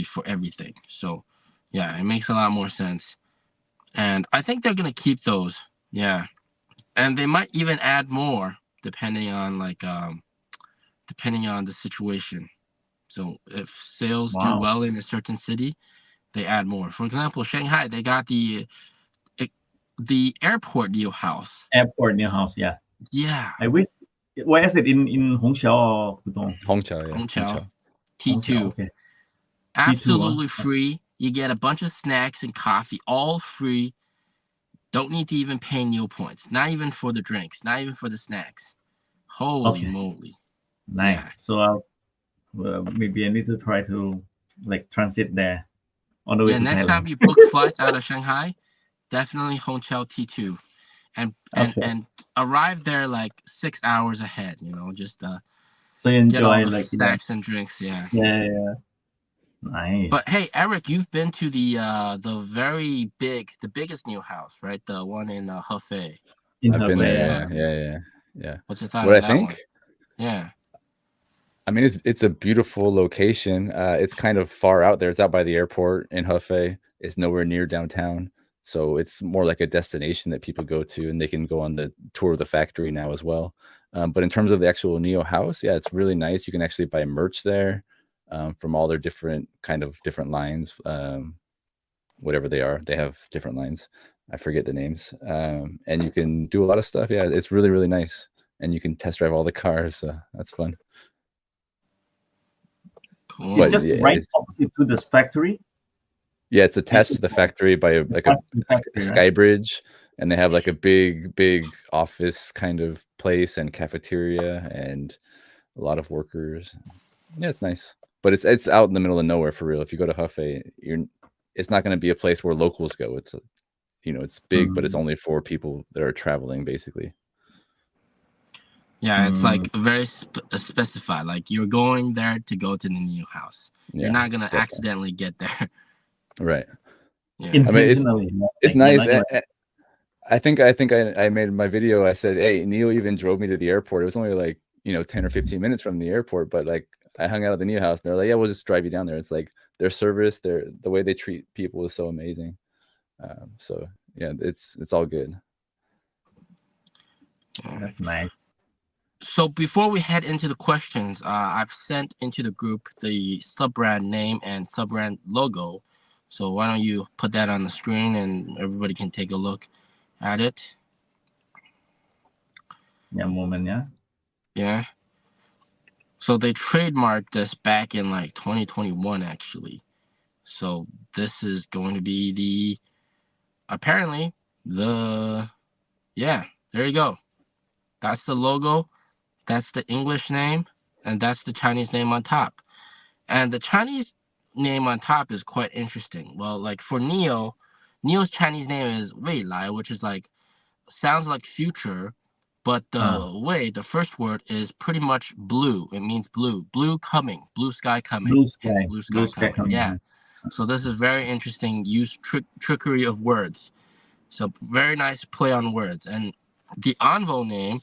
for everything. So yeah, it makes a lot more sense, and I think they're gonna keep those. Yeah, and they might even add more depending on the situation. So if sales do Wow. well in a certain city, they add more. For example, Shanghai, they got the airport NIO house. Airport NIO house, yeah. Yeah. I wish. Where is it, in Hongqiao or Pudong? Hongqiao, yeah. Hongqiao. Hongqiao, T2. okay. Absolutely T2, free. You get a bunch of snacks and coffee, all free. Don't need to even pay NIO points. Not even for the drinks. Not even for the snacks. Holy moly! Nice. Yeah. So maybe I need to try to like transit there on the way to Next Thailand. time you book flights out of Shanghai, definitely Hongqiao T2, and arrive there like 6 hours ahead. Just so you get all enjoy the like snacks and drinks. Yeah. Yeah. Nice. But hey, Eric, you've been to the biggest NIO house, right? The one in Hefei. I've been there. Yeah. What's your thought What on I that think? one? Yeah. I mean, it's a beautiful location. It's kind of far out there. It's out by the airport in Hefei. It's nowhere near downtown. So it's more like a destination that people go to, and they can go on the tour of the factory now as well. But in terms of the actual NIO house, yeah, it's really nice. You can actually buy merch there from all their different lines, whatever they are. They have different lines. I forget the names. And you can do a lot of stuff. Yeah, it's really, really nice. And you can test drive all the cars. So that's fun. Cool. It's just right opposite to this factory. Yeah, it's attached to the factory by a sky bridge, and they have like a big office kind of place and cafeteria and a lot of workers. Yeah, it's nice, but it's out in the middle of nowhere for real. If you go to Hefei, it's not going to be a place where locals go. It's it's big, but it's only for people that are traveling, basically. Yeah, it's like very specified. Like you're going there to go to the NIO house. Yeah, you're not gonna accidentally get there. Right. Yeah. I mean, it's nice. I think I made my video. I said, "Hey, NIO even drove me to the airport. It was only like 10 or 15 minutes from the airport, but like I hung out at the NIO house. And they're like, yeah, we'll just drive you down there. It's like their service, the way they treat people is so amazing. So yeah, it's all good. That's nice. So before we head into the questions, I've sent into the group the sub-brand name and sub-brand logo. So why don't you put that on the screen and everybody can take a look at it. Yeah, moment, yeah. Yeah. So they trademarked this back in like 2021, actually. So this is going to be yeah, there you go. That's the logo. That's the English name, and that's the Chinese name on top. And the Chinese name on top is quite interesting. Well, like for NIO's Chinese name is 未来, which is like, sounds like future, but the first word is pretty much blue. It means blue coming, blue sky coming. Blue sky, Hence blue sky coming. Yeah. Uh-huh. So this is very interesting trickery of words. So very nice play on words. And the Anvo name,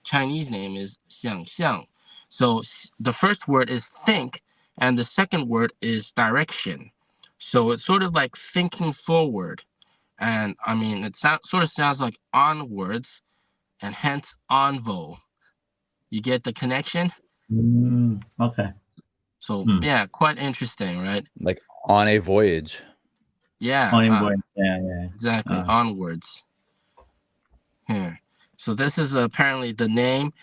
Chinese name, is 想象. So the first word is think, and the second word is direction. So it's sort of like thinking forward. And I mean, it sort of sounds like onwards, and hence Anvo. You get the connection? Okay. So yeah, quite interesting, right? Like on a voyage. Yeah. Yeah. Exactly. Onwards. Here. So this is apparently the name.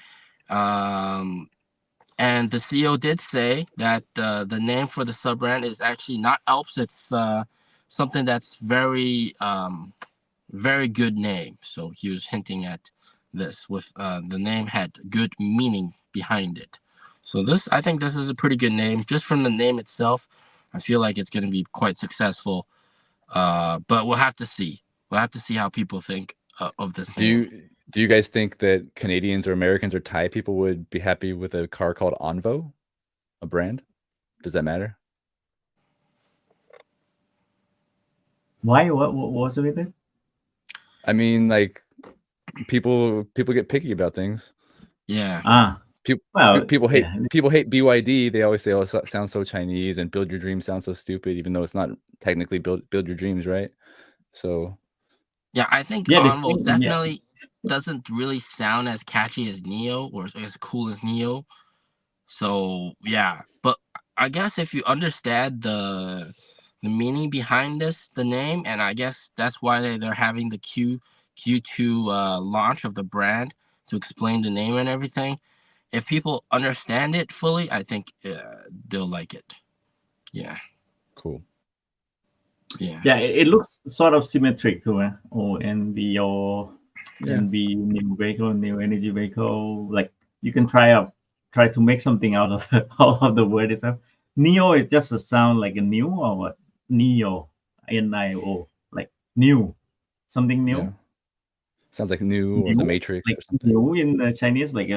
And the CEO did say that the name for the sub-brand is actually not Alps. It's something that's very, very good name. So he was hinting at this with the name had good meaning behind it. So I think this is a pretty good name. Just from the name itself, I feel like it's going to be quite successful. But we'll have to see. We'll have to see how people think of this name. Do you guys think that Canadians or Americans or Thai people would be happy with a car called Anvo, a brand? Does that matter? Why? What was it with it? I mean, like people get picky about things. Yeah. People hate BYD. They always say, "Oh, it sounds so Chinese," and "Build Your Dreams" sounds so stupid, even though it's not technically build your dreams, right? So yeah, I think Anvo definitely doesn't really sound as catchy as NIO or as cool as NIO. So yeah, but I guess if you understand the meaning behind the name, and I guess that's why they're having the Q2 launch of the brand to explain the name and everything. If people understand it fully, I think they'll like it. Yeah. Cool. Yeah, it looks sort of symmetric too. NVO, new vehicle, new energy vehicle. Like you can try to make something out of the word itself. NIO is just a sound like a new or what? NIO, NIO, like new, something new. Yeah. Sounds like new or the Matrix like or something. New in Chinese, like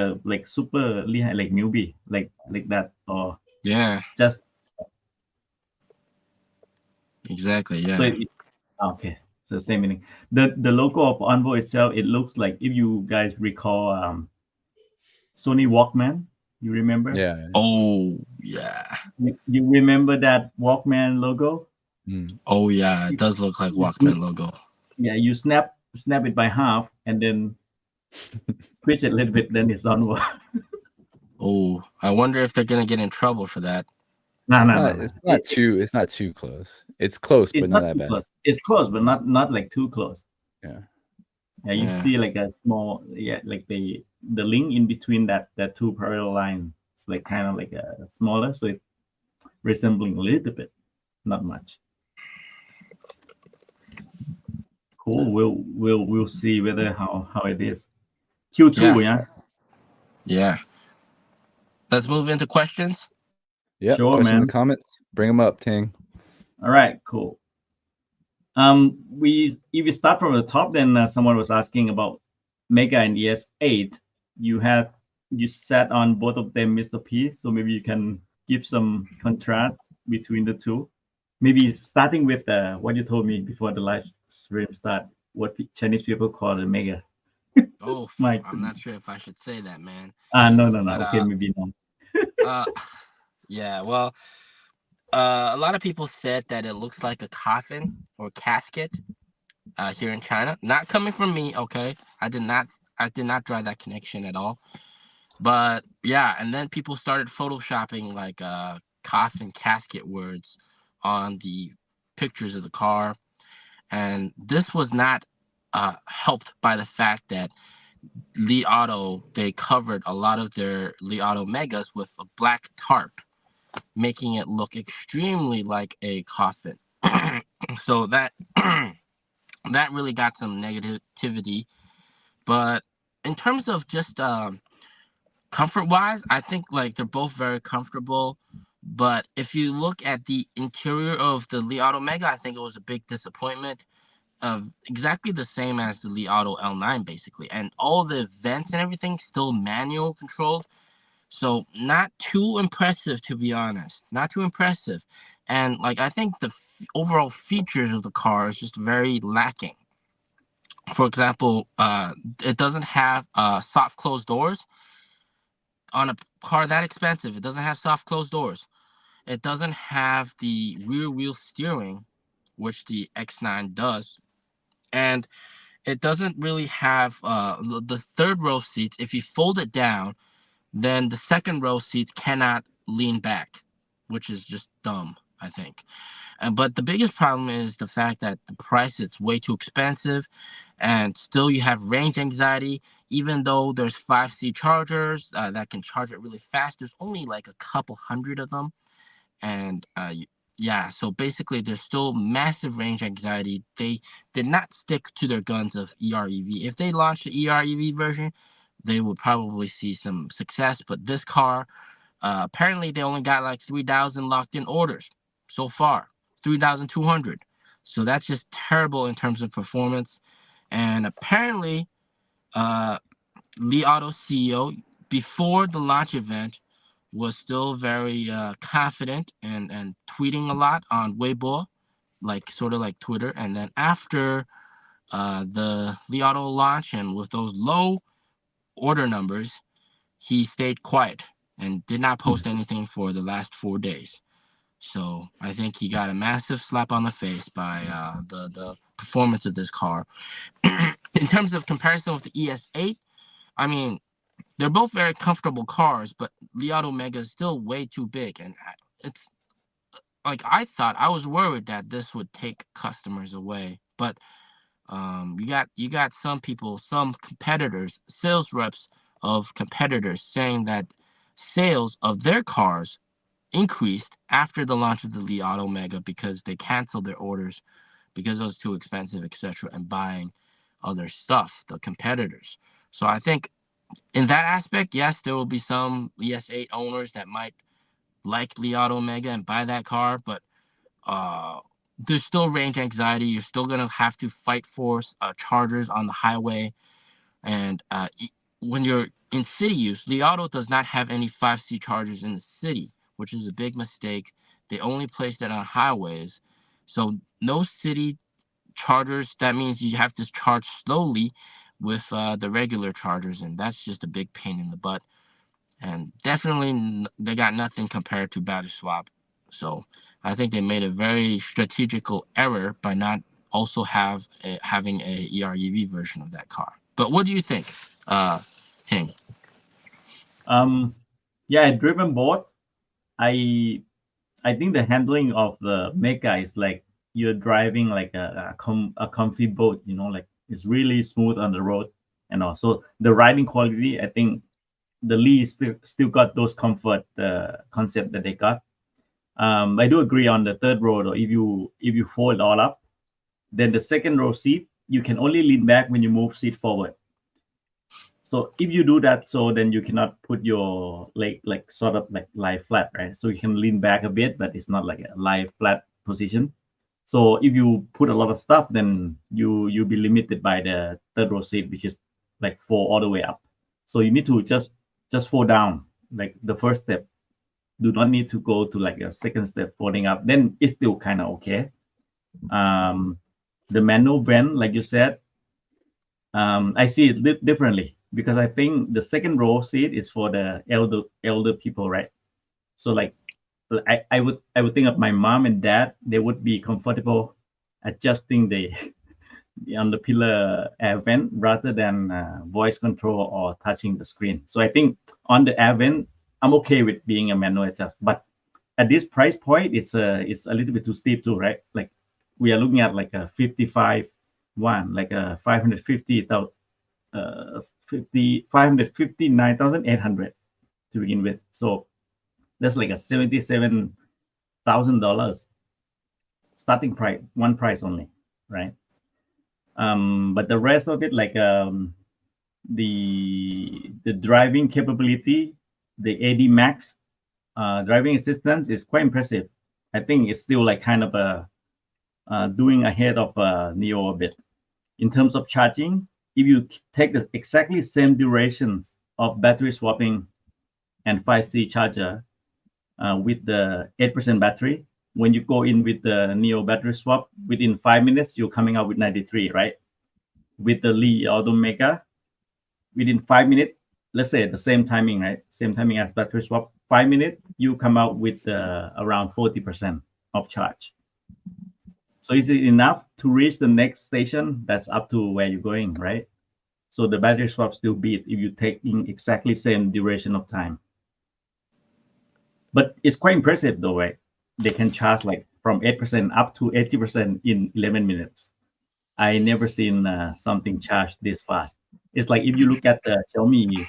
super, like newbie, like that, or just. Exactly. Yeah. So okay. So same meaning. The logo of Anvo itself, it looks like, if you guys recall, Sony Walkman. You remember? Yeah. Oh yeah. You remember that Walkman logo? Oh yeah, it does look like Walkman logo. Yeah, you snap it by half and then squish it a little bit, then it's Anvo. Oh, I wonder if they're gonna get in trouble for that. No. It's not too close. It's close, but not that bad. Close. It's close, but not like too close. Yeah. Yeah, you see like a small, like the link in between that two parallel lines. It's like kind of like a smaller, so it's resembling a little bit, not much. Cool. We'll see whether how it is. Q2, yeah. Let's move into questions. Yeah. Sure, questions man. in the comments. Bring them up, Ting. All right, cool. If we start from the top, then someone was asking about Mega and ES8. You sat on both of them, Mr. P. So maybe you can give some contrast between the two. Maybe starting with what you told me before the live stream start, what Chinese people call the Mega. Oh, I'm not sure if I should say that, man. No. But, okay, maybe not. Yeah, well, a lot of people said that it looks like a coffin or casket here in China. Not coming from me, okay? I did not draw that connection at all. But yeah, and then people started photoshopping like coffin casket words on the pictures of the car. And this was not helped by the fact that Li Auto, they covered a lot of their Li Auto Megas with a black tarp, making it look extremely like a coffin. So that that really got some negativity. But in terms of just comfort-wise, I think like they're both very comfortable. But if you look at the interior of the Li Auto Mega, I think it was a big disappointment. exactly the same as the Li Auto L9 basically, and all the vents and everything still manual controlled. So not too impressive, to be honest. Not too impressive. And like I think the overall features of the car is just very lacking. For example, it doesn't have soft closed doors. On a car that expensive, it doesn't have soft closed doors. It doesn't have the rear wheel steering, which the X9 does. And it doesn't really have the third row seats. If you fold it down, then the second row seats cannot lean back, which is just dumb, I think. But the biggest problem is the fact that the price is way too expensive, and still you have range anxiety. Even though there's 5C chargers that can charge it really fast, there's only like a couple hundred of them. And yeah, so basically there's still massive range anxiety. They did not stick to their guns of EREV. If they launched the EREV version, they would probably see some success. But this car, apparently they only got like 3,000 locked in orders so far, 3,200. So that's just terrible in terms of performance. And apparently, Li Auto CEO, before the launch event, was still very confident and tweeting a lot on Weibo, like sort of like Twitter. And then after the Li Auto launch and with those low order numbers, he stayed quiet and did not post anything for the last 4 days. So I think he got a massive slap on the face by the performance of this car. In terms of comparison with the ES8, I mean, they're both very comfortable cars, but Li Auto Mega is still way too big. And it's like I was worried that this would take customers away. But you got some people, some competitors, sales reps of competitors saying that sales of their cars increased after the launch of the Li Auto Mega because they canceled their orders because it was too expensive, etc., and buying other stuff, the competitors. So I think in that aspect, yes, there will be some ES8 owners that might like Li Auto Mega and buy that car, but there's still range anxiety. You're still gonna have to fight for chargers on the highway, and when you're in city use, Li Auto does not have any 5C chargers in the city, which is a big mistake. They only place that on highways, so no city chargers. That means you have to charge slowly with the regular chargers, and that's just a big pain in the butt. And definitely they got nothing compared to battery swap. So I think they made a very strategical error by not also having a EREV version of that car. But what do you think, Ting? Yeah, I driven both. I think the handling of the Mega is like you're driving like a comfy boat, you know, like it's really smooth on the road. And also the riding quality, I think the Li still got those comfort concept that they got. I do agree on the third row though. If you fold it all up, then the second row seat, you can only lean back when you move seat forward. So if you do that, so then you cannot put your leg like sort of like lie flat, right? So you can lean back a bit, but it's not like a lie flat position. So if you put a lot of stuff, then you'll be limited by the third row seat, which is like fold all the way up. So you need to just fold down, like the first step. Do not need to go to like a second step folding up. Then it's still kind of okay. The manual vent, like you said, I see it differently because I think the second row seat is for the elder people, right? So like I would think of my mom and dad, they would be comfortable adjusting the on the pillar air vent rather than voice control or touching the screen. So I think on the air vent, I'm okay with being a manual adjust, but at this price point, it's a little bit too steep too, right? Like we are looking at like a 55 one, like a 559,800 to begin with. So that's like a $77,000 starting price, one price only, right? But the rest of it, like the driving capability, the AD Max driving assistance is quite impressive. I think it's still like kind of a doing ahead of NIO a bit. In terms of charging, if you take the exactly same duration of battery swapping and 5C charger with the 8% battery, when you go in with the NIO battery swap, within 5 minutes, you're coming out with 93, right? With the Li Auto Mega, within 5 minutes, let's say the same timing, right? Same timing as battery swap, 5 minutes, you come out with around 40% of charge. So is it enough to reach the next station? That's up to where you're going, right? So the battery swap still beat if you take in exactly same duration of time. But it's quite impressive though, right? They can charge like from 8% up to 80% in 11 minutes. I never seen something charged this fast. It's like if you look at the Xiaomi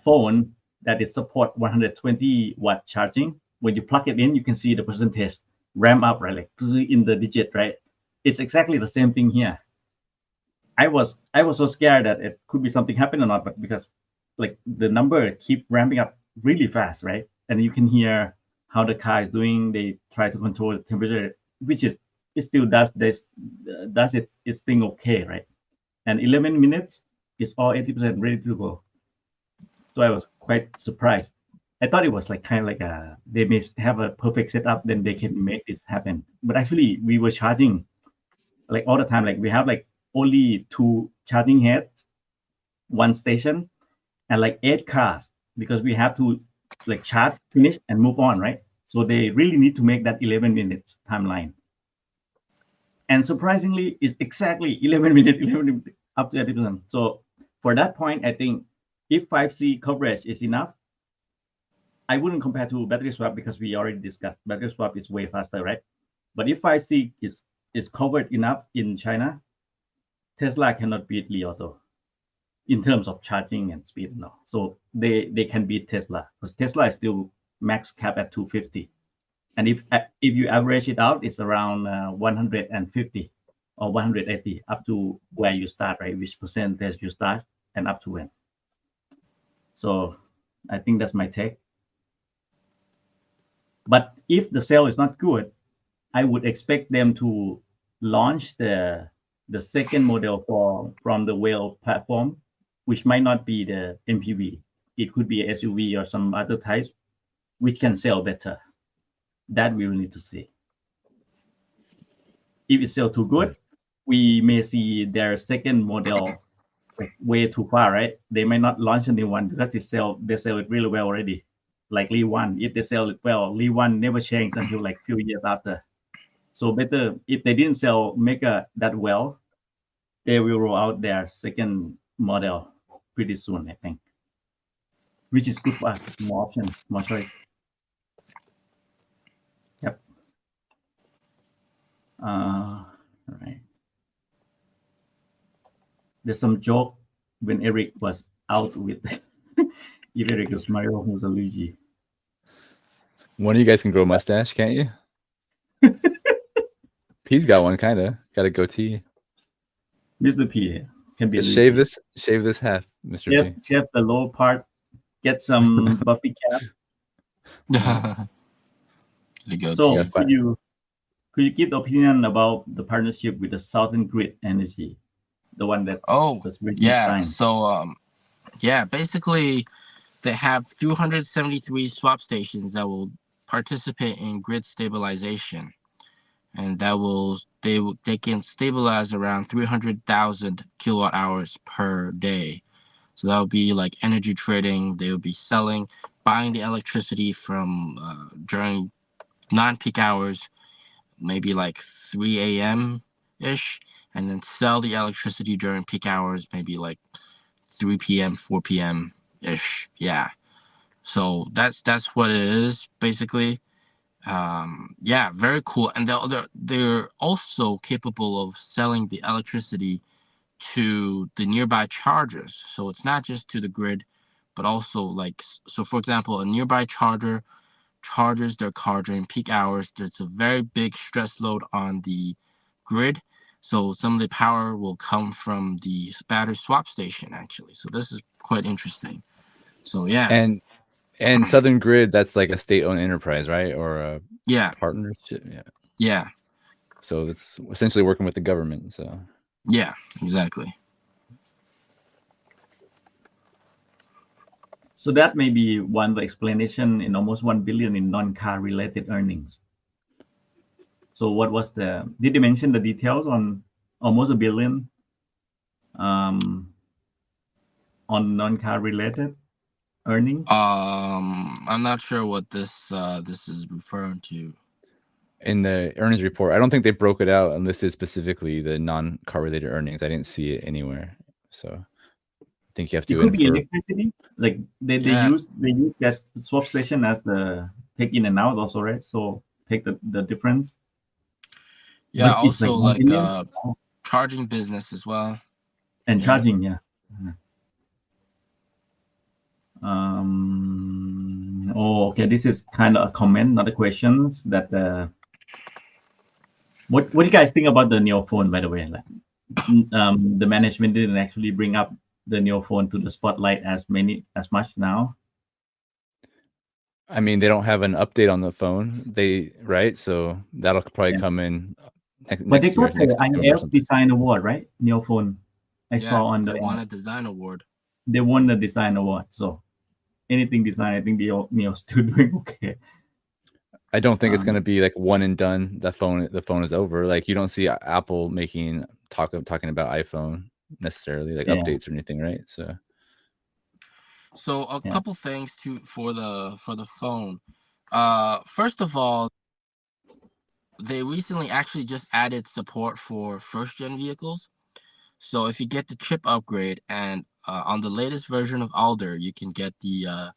phone that it support 120 watt charging, when you plug it in, you can see the percentage ramp up, right? Like in the digit, right? It's exactly the same thing here. I was so scared that it could be something happen or not, but because like the number keep ramping up really fast, right? And you can hear how the car is doing. They try to control the temperature, which is it still does its thing okay, right? And 11 minutes is all 80% ready to go. So I was quite surprised. I thought it was like kind of like they may have a perfect setup, then they can make this happen. But actually, we were charging like all the time. Like we have like only 2 charging heads, 1 station, and like 8 cars because we have to like charge, finish, and move on, right? So they really need to make that 11 minutes timeline. And surprisingly, it's exactly 11 minutes, 11 minutes up to 80%. So for that point, I think if 5C coverage is enough, I wouldn't compare to battery swap because we already discussed battery swap is way faster, right? But if 5C is covered enough in China, Tesla cannot beat Li Auto in terms of charging and speed. No, so they can beat Tesla because Tesla is still max cap at 250, and if you average it out, it's around 150 or 180 up to where you start, right? Which percentage you start and up to when. So I think that's my take. But if the sale is not good, I would expect them to launch the second model from the Whale platform, which might not be the MPV. It could be a SUV or some other types, which can sell better. That we will need to see. If it sells too good, we may see their second model like way too far, right? They may not launch a new one because they sell it really well already. Like Li One, if they sell it well, Li One never changed until like few years after. So better if they didn't sell Mega that well, they will roll out their second model pretty soon, I think. Which is good for us. More options, more choice. Yep. All right. There's some joke when Eric was out with if Eric was Mario, who's a Luigi. One of you guys can grow a mustache, can't you? P's got one, kind of. Got a goatee. Mr. P can be Just a shave this half, Mr. P. Shave the lower part. Get some Buffy cap. So could you give the opinion about the partnership with the Southern Grid Energy, the one that was yeah. signed? So basically they have 273 swap stations that will participate in grid stabilization, and they can stabilize around 300,000 kilowatt hours per day. So that would be like energy trading. They will be buying the electricity from during non-peak hours, maybe like 3 a.m. ish, and then sell the electricity during peak hours, maybe like 3 p.m., 4 p.m. ish. Yeah. So that's what it is basically. Yeah, very cool. And they're also capable of selling the electricity to the nearby chargers. So it's not just to the grid, but also like, so for example, a nearby charger charges their car during peak hours. There's a very big stress load on the grid. So some of the power will come from the battery swap station, actually. So this is quite interesting. So yeah. And Southern Grid, that's like a state-owned enterprise, right? Or a partnership. Yeah. Yeah. So it's essentially working with the government. So Yeah, exactly. So that may be one of the explanation in almost 1 billion in non-car related earnings. So what was did you mention the details on almost 1 billion on non-car related earnings? I'm not sure what this is referring to. in the earnings report, I don't think they broke it out and listed specifically the non-car related earnings. I didn't see it anywhere. So I think you have It to could be infer. electricity. Like they Yeah. use that swap station as the take in and out also, right? So take the difference. Yeah, But it's also like charging business as well. and Yeah. charging, yeah. Oh, okay. This is kind of a comment, not a question. That what do you guys think about the NIO phone? By the way, like the management didn't actually bring up the NIO phone to the spotlight as much now. I mean, they don't have an update on the phone. Right? So that'll probably Yeah. come in But they next year. got the September or NIO something. Design Award, right? NIO phone. I Yeah, saw on they the won a design award. they won the design award. So anything design, I think NIO's still doing okay. I don't think it's going to be like one and done. The phone is over. Like you don't see Apple talking about iPhone necessarily, like updates or anything, right? So a couple things for the phone. First of all, they recently actually just added support for first-gen vehicles. So if you get the chip upgrade and on the latest version of Alder, you can get the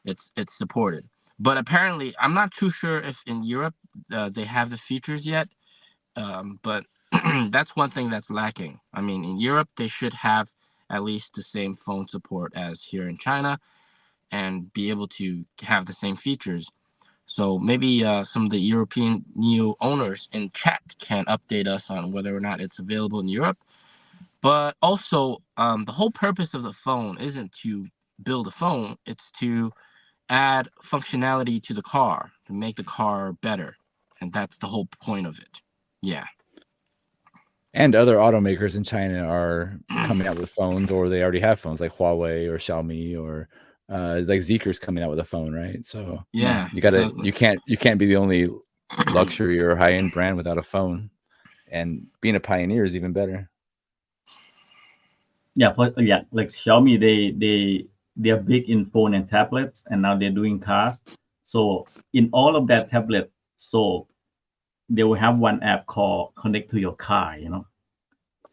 it's supported. But apparently, I'm not too sure if in Europe they have the features yet. But that's one thing that's lacking. I mean, in Europe, they should have at least the same phone support as here in China and be able to have the same features. So maybe some of the European NIO owners in chat can update us on whether or not it's available in Europe. But also, the whole purpose of the phone isn't to build a phone. It's to add functionality to the car, to make the car better. And that's the whole point of it. Yeah. And other automakers in China are coming out with phones, or they already have phones like Huawei or Xiaomi or like Zeekr's coming out with a phone, right? So yeah, you can't be the only luxury or high-end brand without a phone. And being a pioneer is even better. Yeah, like Xiaomi, they are big in phone and tablets, and now they're doing cars. So in all of that tablet, so they will have one app called Connect to Your Car,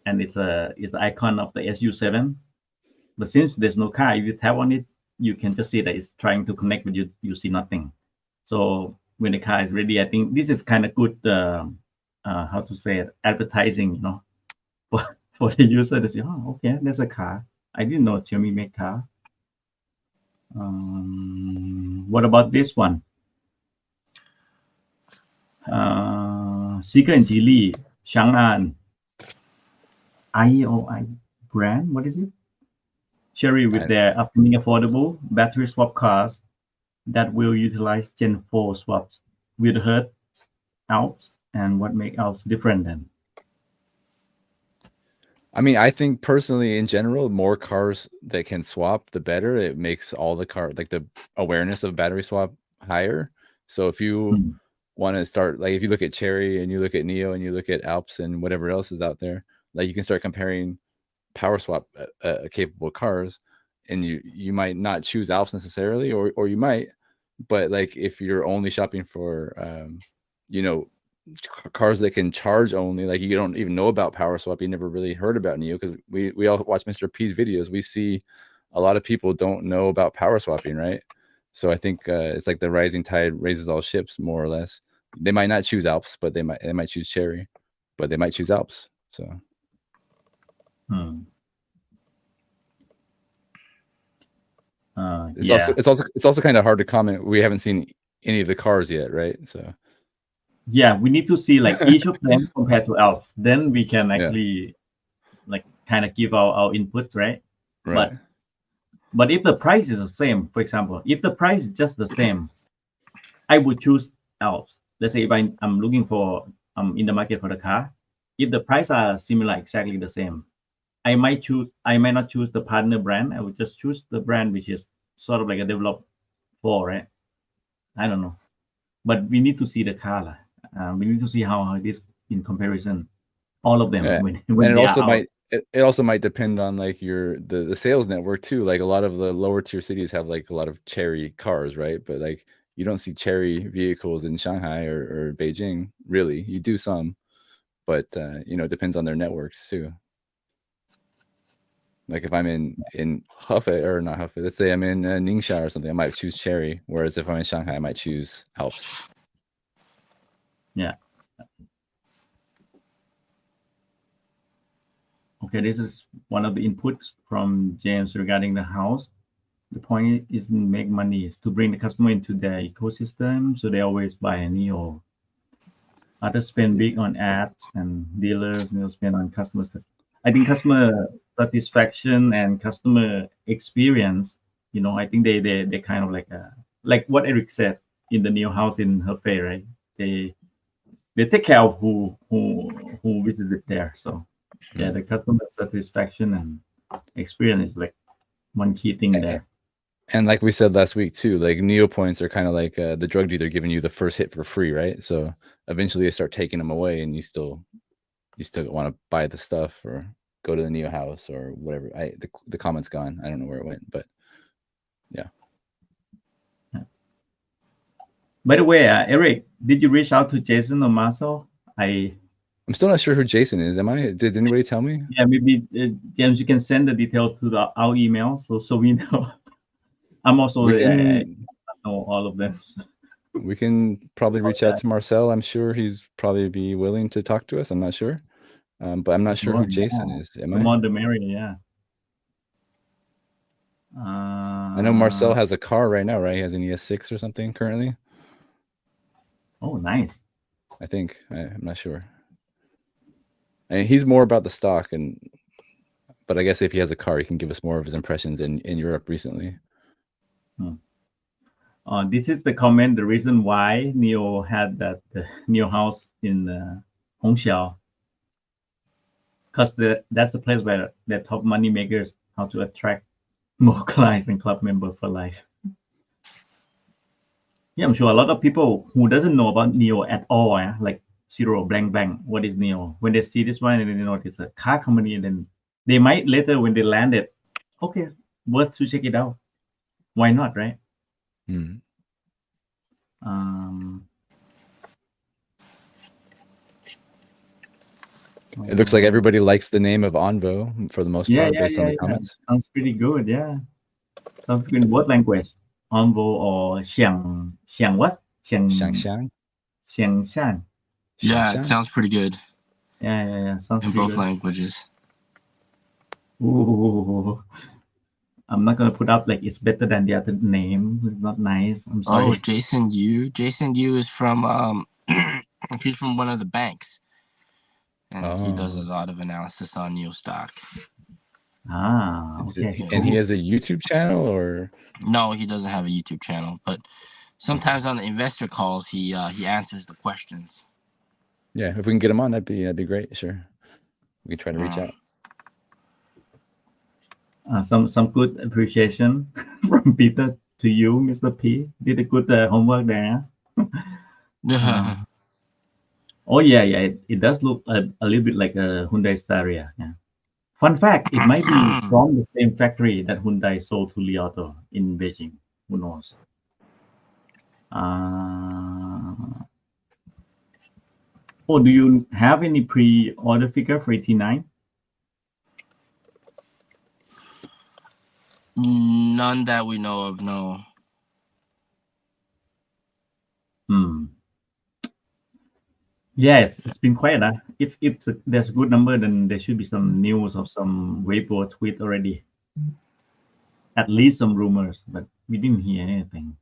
and it's the icon of the SU7. But since there's no car, if you tap on it, you can just see that it's trying to connect, but you see nothing. So when the car is ready, I think this is kind of good. How to say it, advertising, for the user to say, oh, okay, there's a car. I didn't know Xiaomi make car. What about this one? Seeker and Geely, Chang'an, IOI brand. What is it? Chery with their upcoming affordable battery swap cars that will utilize Gen 4 swaps with Hertz Alps. And what make Alps different then? I mean, I think personally, in general, more cars that can swap, the better. It makes all the like the awareness of battery swap higher. So if you want to start, like if you look at Chery and you look at NIO and you look at Alps and whatever else is out there, like you can start comparing power swap capable cars, and you might not choose Alps necessarily, or you might, but like if you're only shopping for cars that can charge only, like you don't even know about power swap, you never really heard about NIO, because we all watch Mr. P's videos. We see a lot of people don't know about power swapping, right? So I think it's like the rising tide raises all ships, more or less. They might not choose Alps, but they might choose Chery, but they might choose Alps. So it's also kind of hard to comment. We haven't seen any of the cars yet, right? So yeah, we need to see like each of them compared to Alps. Then we can actually like kind of give our input, right? But if the price is the same, for example, if the price is just the same, I would choose Alps. Let's say if I'm looking for in the market for the car. If the price are similar, exactly the same, I might not choose the partner brand. I would just choose the brand which is sort of like a developed for, right? I don't know, but we need to see the car. We need to see how it is in comparison. All of them. Yeah. When And it they also are out. might it also might depend on like the sales network too. Like a lot of the lower tier cities have like a lot of Chery cars, right? But like you don't see Chery vehicles in Shanghai or Beijing, really. You do some, but you know, it depends on their networks too. Like if I'm in Hefei, or not Hefei, let's say I'm in Ningxia or something, I might choose Chery. Whereas if I'm in Shanghai, I might choose Alps. Yeah. Okay, this is one of the inputs from James regarding the house. The point isn't make money, is to bring the customer into their ecosystem, so they always buy a NIO. Others spend big on ads, and dealers spend on customers. I think customer satisfaction and customer experience, I think they kind of like what Eric said in the NIO house in Hefei, right? They take care of who visited there. So yeah, the customer satisfaction and experience is like one key thing there. And like we said last week too, like NIO points are kind of like the drug dealer giving you the first hit for free, right? So eventually they start taking them away, and you still want to buy the stuff or go to the NIO house or whatever. The comment's gone. I don't know where it went, but yeah. By the way, Eric, did you reach out to Jason or Marcel? I'm still not sure who Jason is. Am I? Did anybody tell me? Yeah, maybe James, you can send the details to our email so we know. I'm also I know all of them. So. We can probably reach out to Marcel. I'm sure he's probably be willing to talk to us. I'm not sure, but I'm not sure who Jason is. Am I? The more the merrier, yeah. I know Marcel has a car right now, right? He has an ES6 or something currently. Oh, nice. I think. I'm not sure. And he's more about the stock, but I guess if he has a car, he can give us more of his impressions in Europe recently. This is the comment, the reason why NIO had the NIO house in Hongxiao, because that's the place where the top money makers, how to attract more clients and club members for life. Yeah, I'm sure a lot of people who doesn't know about NIO at all, like zero, blank, what is NIO? When they see this one and they know it's a car company, and then they might later when they land it, okay, worth to check it out. Why not, right? It looks like everybody likes the name of Onvo for the most part, based on the comments. Sounds pretty good, yeah. Sounds good in what language? Onvo or Xiang what? Xiangshan. Yeah, it sounds pretty good. Yeah. Sounds in both languages. Ooh. I'm not gonna put up like it's better than the other name. It's not nice. I'm sorry. Oh, Jason Yu. Jason Yu is from he's from one of the banks, and he does a lot of analysis on NIO stock. Okay. And he has a YouTube channel, or no? He doesn't have a YouTube channel, but sometimes on the investor calls, he answers the questions. Yeah, if we can get him on, that'd be great. Sure, we can try to reach out. Some good appreciation from Peter to you, Mr. P. Did a good homework there. Oh yeah, it does look a little bit like a Hyundai Staria. Yeah. Fun fact: it might be from the same factory that Hyundai sold to Li Auto in Beijing. Who knows? Oh, do you have any pre-order figure for EP.09? None that we know of, no. Yes, it's been quiet. If there's a good number, then there should be some news or some Weibo tweet already. At least some rumors, but we didn't hear anything.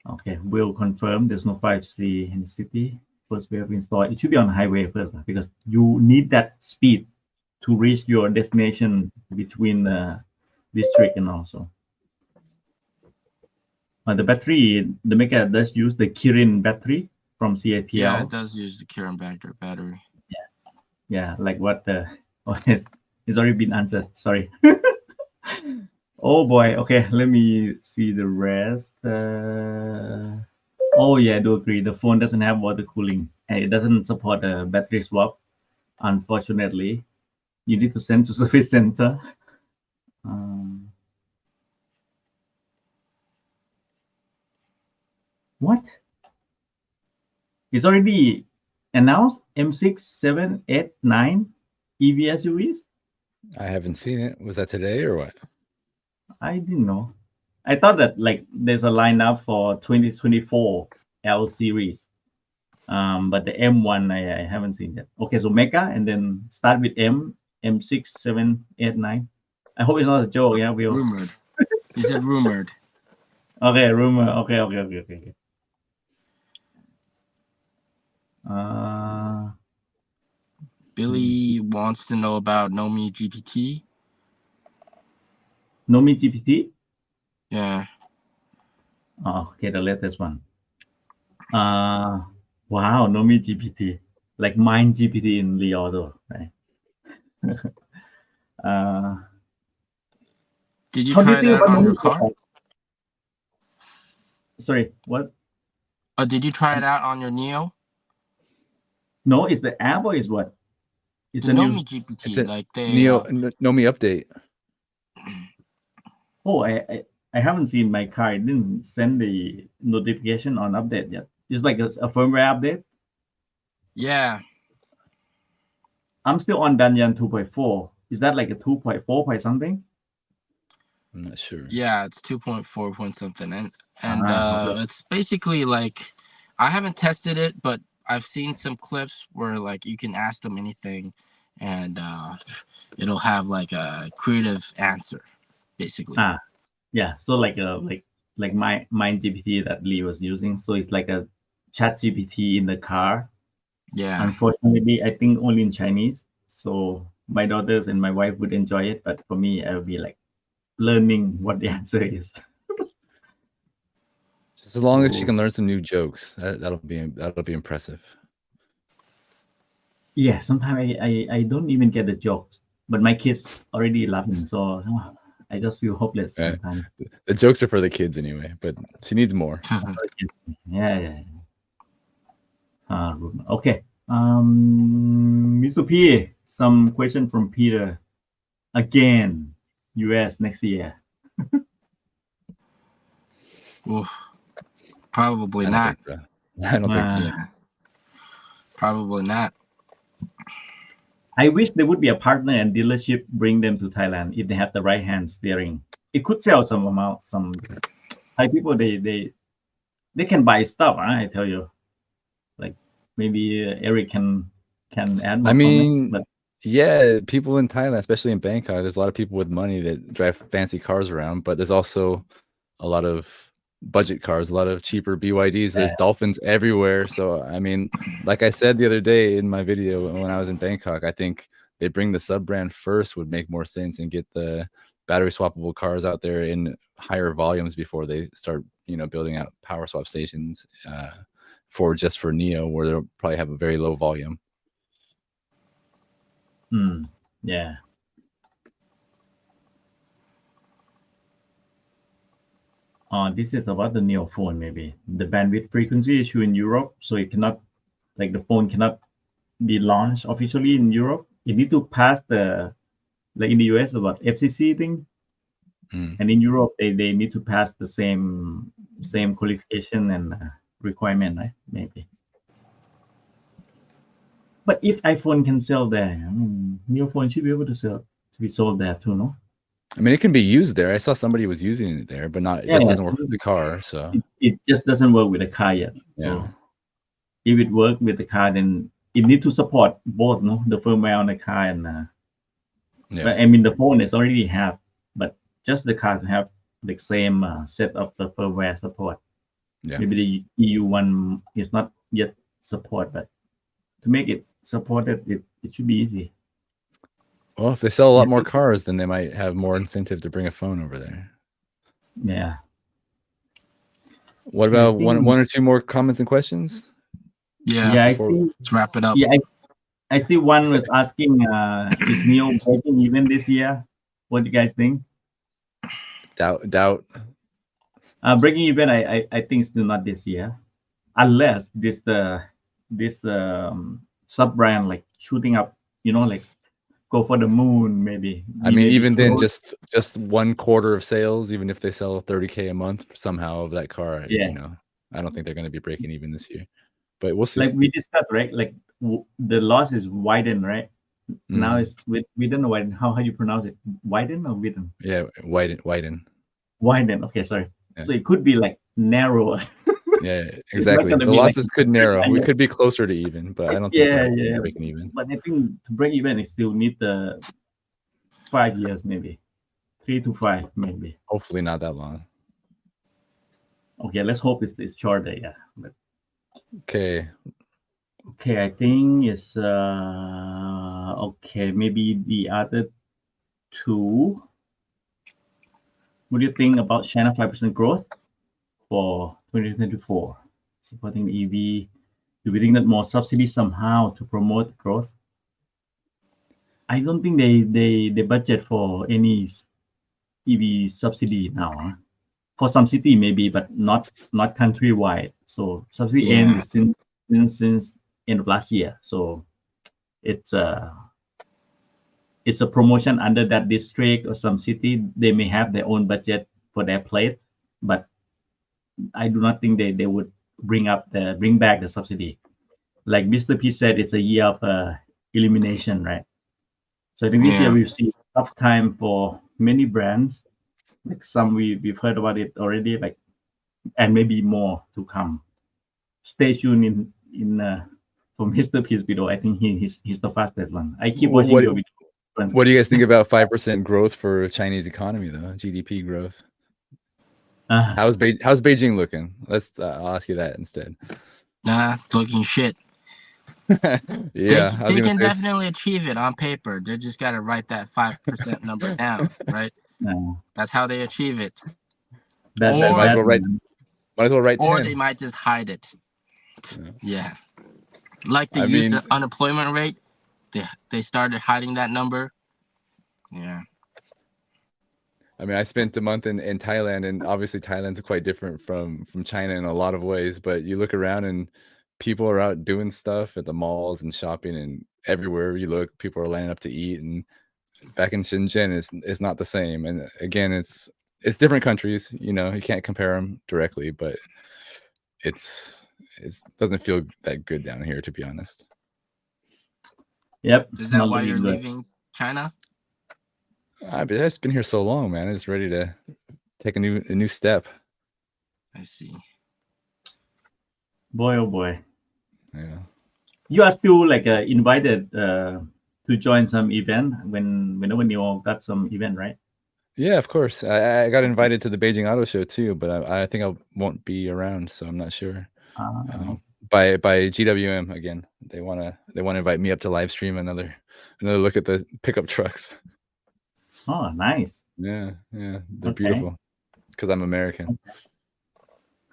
Okay, we'll confirm there's no 5C in the city. First we have to install it. It should be on the highway first, because you need that speed to reach your destination between the district and also. The battery, the Mega does use the Kirin battery from CATL. Yeah, it does use the Kirin battery. Yeah, like what the it's already been answered. Sorry. Oh boy. Okay, let me see the rest. Oh yeah, I do agree. The phone doesn't have water cooling and it doesn't support a battery swap. Unfortunately, you need to send to service center. What? It's already announced M6, 7, 8, 9 EV SUVs. I haven't seen it. Was that today or what? I didn't know. I thought that like there's a lineup for 2024 L series. But the M1 I haven't seen yet. Okay, so Mega and then start with M6, 7, 8, 9. I hope it's not a joke. Yeah, Will. Rumored. You said rumored. Okay, rumor. Okay. Billy wants to know about Nomi GPT. Nomi GPT? Yeah. Oh, okay, the latest one. Wow, Nomi GPT. Like Mind GPT in Li Auto, right? Did you How do you try think that about on your Nomi car? Sorry, what? Did you try it out on your NIO? No, it's the app or is what? It's The a new. Nomi GPT, It's a like they Nomi update. Oh, I haven't seen my car. It didn't send the notification on update yet. It's like a firmware update. Yeah. I'm still on Danyan 2.4. Is that like a 2.4 point something? I'm not sure. Yeah, it's 2.4 point something, and Okay. it's basically like I haven't tested it, but I've seen some clips where like you can ask them anything, and it'll have like a creative answer, basically. Yeah. So like my Mind GPT that Lee was using. So it's like a Chat GPT in the car. Yeah. Unfortunately, I think only in Chinese. So my daughters and my wife would enjoy it, but for me, I will be like learning what the answer is. Just as long as she can learn some new jokes, that'll be impressive. Yeah, sometimes I don't even get the jokes, but my kids already laughing, so I just feel hopeless Right. sometimes. The jokes are for the kids anyway, but she needs more. Yeah. Okay. Mr. P, some question from Peter. Again, US next year. Oof. Probably I don't not. think so. I don't think so. Yeah. Probably not. I wish there would be a partner and dealership bring them to Thailand if they have the right hand steering. It could sell some amount. Some Thai people they can buy stuff. I tell you, like maybe Eric can add more I comments. mean, But yeah, people in Thailand, especially in Bangkok, there's a lot of people with money that drive fancy cars around, but there's also a lot of budget cars, a lot of cheaper BYDs. There's dolphins everywhere. So, I mean, like I said the other day in my video when I was in Bangkok, I think they bring the sub brand first would make more sense and get the battery swappable cars out there in higher volumes before they start, building out power swap stations for NIO, where they'll probably have a very low volume. Yeah. This is about the NIO phone, maybe the bandwidth frequency issue in Europe, so it cannot, like the phone cannot be launched officially in Europe. It need to pass the, like in the US about FCC thing, and in Europe they need to pass the same qualification and requirement, right? Maybe. But if iPhone can sell there, I mean, NIO phone should be able to be sold there too, no? I mean, it can be used there. I saw somebody was using it there, but it just doesn't work with the car. So it just doesn't work with the car yet. Yeah. So if it works with the car, then it needs to support both, no, the firmware on the car and but, I mean the phone is already have, but just the car to have the same set of the firmware support. Yeah. Maybe the EU one is not yet support, but to make it supported, it should be easy. Well, if they sell a lot more cars, then they might have more incentive to bring a phone over there. Yeah. What Okay, I about one think- or two more comments and questions? Yeah, I before- see. Let's wrap it up. Yeah, I see one was asking, is NIO breaking even this year? What do you guys think? Doubt. Breaking even, I think still not this year, unless this sub brand like shooting up, like go for the moon maybe. I mean, Maybe even then, close. just 1/4 of sales, even if they sell 30K a month somehow of that car, Yeah. I don't think they're going to be breaking even this year, but we'll see. Like we discussed, right? Like the loss is widened, right? Now it's we don't know widen. How you pronounce it? Widen or widen? Yeah, widen. Widen. Okay, sorry. Yeah. So it could be like narrower. Yeah, exactly. gonna The be like losses could narrow. We yeah. could be closer to even, but I don't think Yeah, we're yeah. breaking even. But I think to break even, it still need the 5 years, maybe 3 to 5, maybe. Hopefully not that long. Okay, let's hope it's shorter. Yeah. But, Okay. okay, I think it's okay. Maybe the other two. What do you think about China 5% growth for 2024? Supporting the EV. Do we think that more subsidies somehow to promote growth? I don't think they budget for any EV subsidy now. Huh? For some city maybe, but not countrywide. So subsidy Yeah. ends since end of last year. So it's a promotion under that district or some city. They may have their own budget for their plate, but I do not think they would bring back the subsidy. Like Mr. P said, it's a year of elimination, right? So I think this year we've seen tough time for many brands. Like some we've heard about it already, like, and maybe more to come. Stay tuned in for Mr. P's video. I think he's the fastest one. I keep watching your video. What do you guys think about 5% growth for Chinese economy though? GDP growth. How's Beijing looking? I'll ask you that instead. Looking shit. Yeah, they can definitely achieve it on paper. They just got to write that 5% number down, right? That's how they achieve it. Might as well write 10. Or they might just hide it. Yeah. Like the youth unemployment rate, they started hiding that number. Yeah. I mean, I spent a month in Thailand, and obviously Thailand's quite different from China in a lot of ways, but you look around and people are out doing stuff at the malls and shopping, and everywhere you look, people are lining up to eat. And back in Shenzhen, it's not the same. And again, it's different countries. You can't compare them directly, but it doesn't feel that good down here, to be honest. Yep. Is that why you're leaving China? I've just been here so long, man. I'm just ready to take a new step. I see. Boy, oh boy. Yeah. You are still like invited to join some event whenever NIO got some event, right? Yeah, of course. I got invited to the Beijing Auto Show too, but I think I won't be around, so I'm not sure. By GWM again, they want to invite me up to live stream another look at the pickup trucks. Oh, nice. Yeah, they're beautiful because I'm American.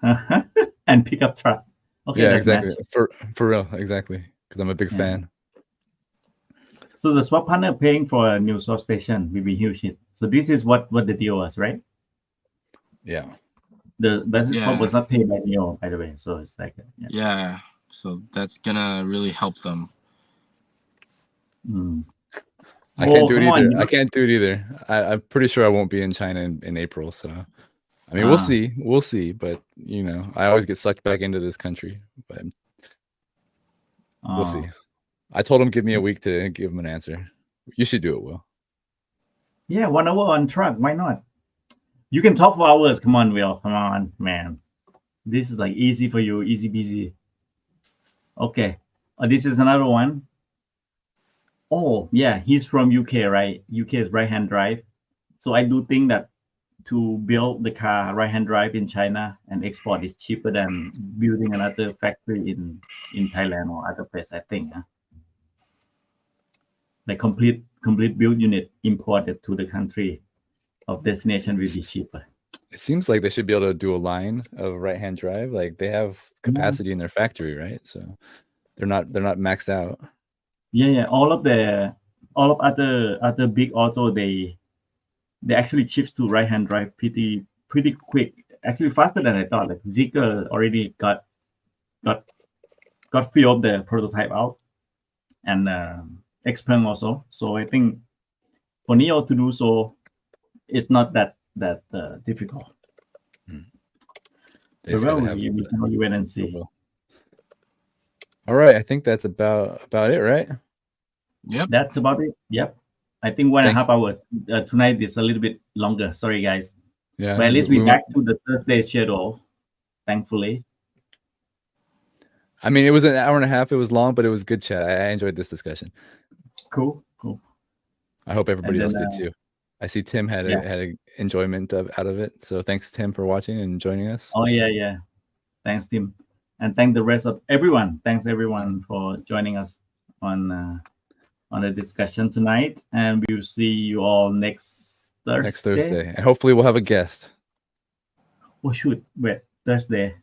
And pickup truck. Okay, yeah, exactly. For real, exactly. Because I'm a big fan. So the swap partner paying for a new swap station will be huge hit. So this is what the deal was, right? Yeah. The swap was not paid by NIO, by the way. So it's like yeah. So that's gonna really help them. I can't do it either. I can't do it either. I'm pretty sure I won't be in China in April. So, I mean, we'll see. We'll see. But I always get sucked back into this country. But we'll see. I told him give me a week to give him an answer. You should do it, Will. Yeah, 1 hour on truck. Why not? You can talk for hours. Come on, Will. Come on, man. This is like easy for you. Easy peasy. Okay. This is another one. Oh, yeah. He's from UK, right? UK is right-hand drive. So I do think that to build the car right-hand drive in China and export is cheaper than building another factory in Thailand or other place, I think. Like complete build unit imported to the country of destination will be cheaper. It seems like they should be able to do a line of right-hand drive. Like they have capacity in their factory, right? So they're not maxed out. Yeah. All of other big auto, they actually shift to right-hand drive pretty quick. Actually faster than I thought. Like Zeekr already got few of the prototype out, and Xpeng also. So I think for NIO to do so, it's not that difficult. They But just well, gotta have we can only wait and see. All right, I think that's about it, right? Yep. That's about it. Yep. I think 1.5 hours tonight is a little bit longer. Sorry, guys. Yeah. But at least we're back to the Thursday schedule, thankfully. I mean, it was an hour and a half. It was long, but it was good chat. I enjoyed this discussion. Cool. I hope everybody else did too. I see Tim had a enjoyment out of it. So thanks, Tim, for watching and joining us. Oh yeah. Thanks, Tim, and thank the rest of everyone. Thanks everyone for joining us on the discussion tonight, and we'll see you all next Thursday. And hopefully we'll have a guest. Oh shoot! Wait, Thursday.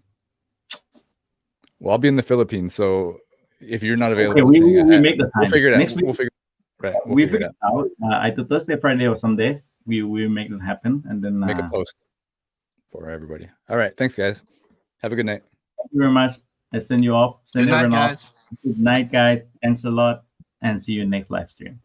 Well, I'll be in the Philippines, so if you're not available, okay, we make the time. We'll figure it out. Next week, we'll figure it out. Either Thursday, Friday, or some days. We make it happen, and then make a post for everybody. All right, thanks, guys. Have a good night. Thank you very much. I send you off. Send Good night, everyone guys. off. Good night, guys. Thanks a lot, and see you next live stream.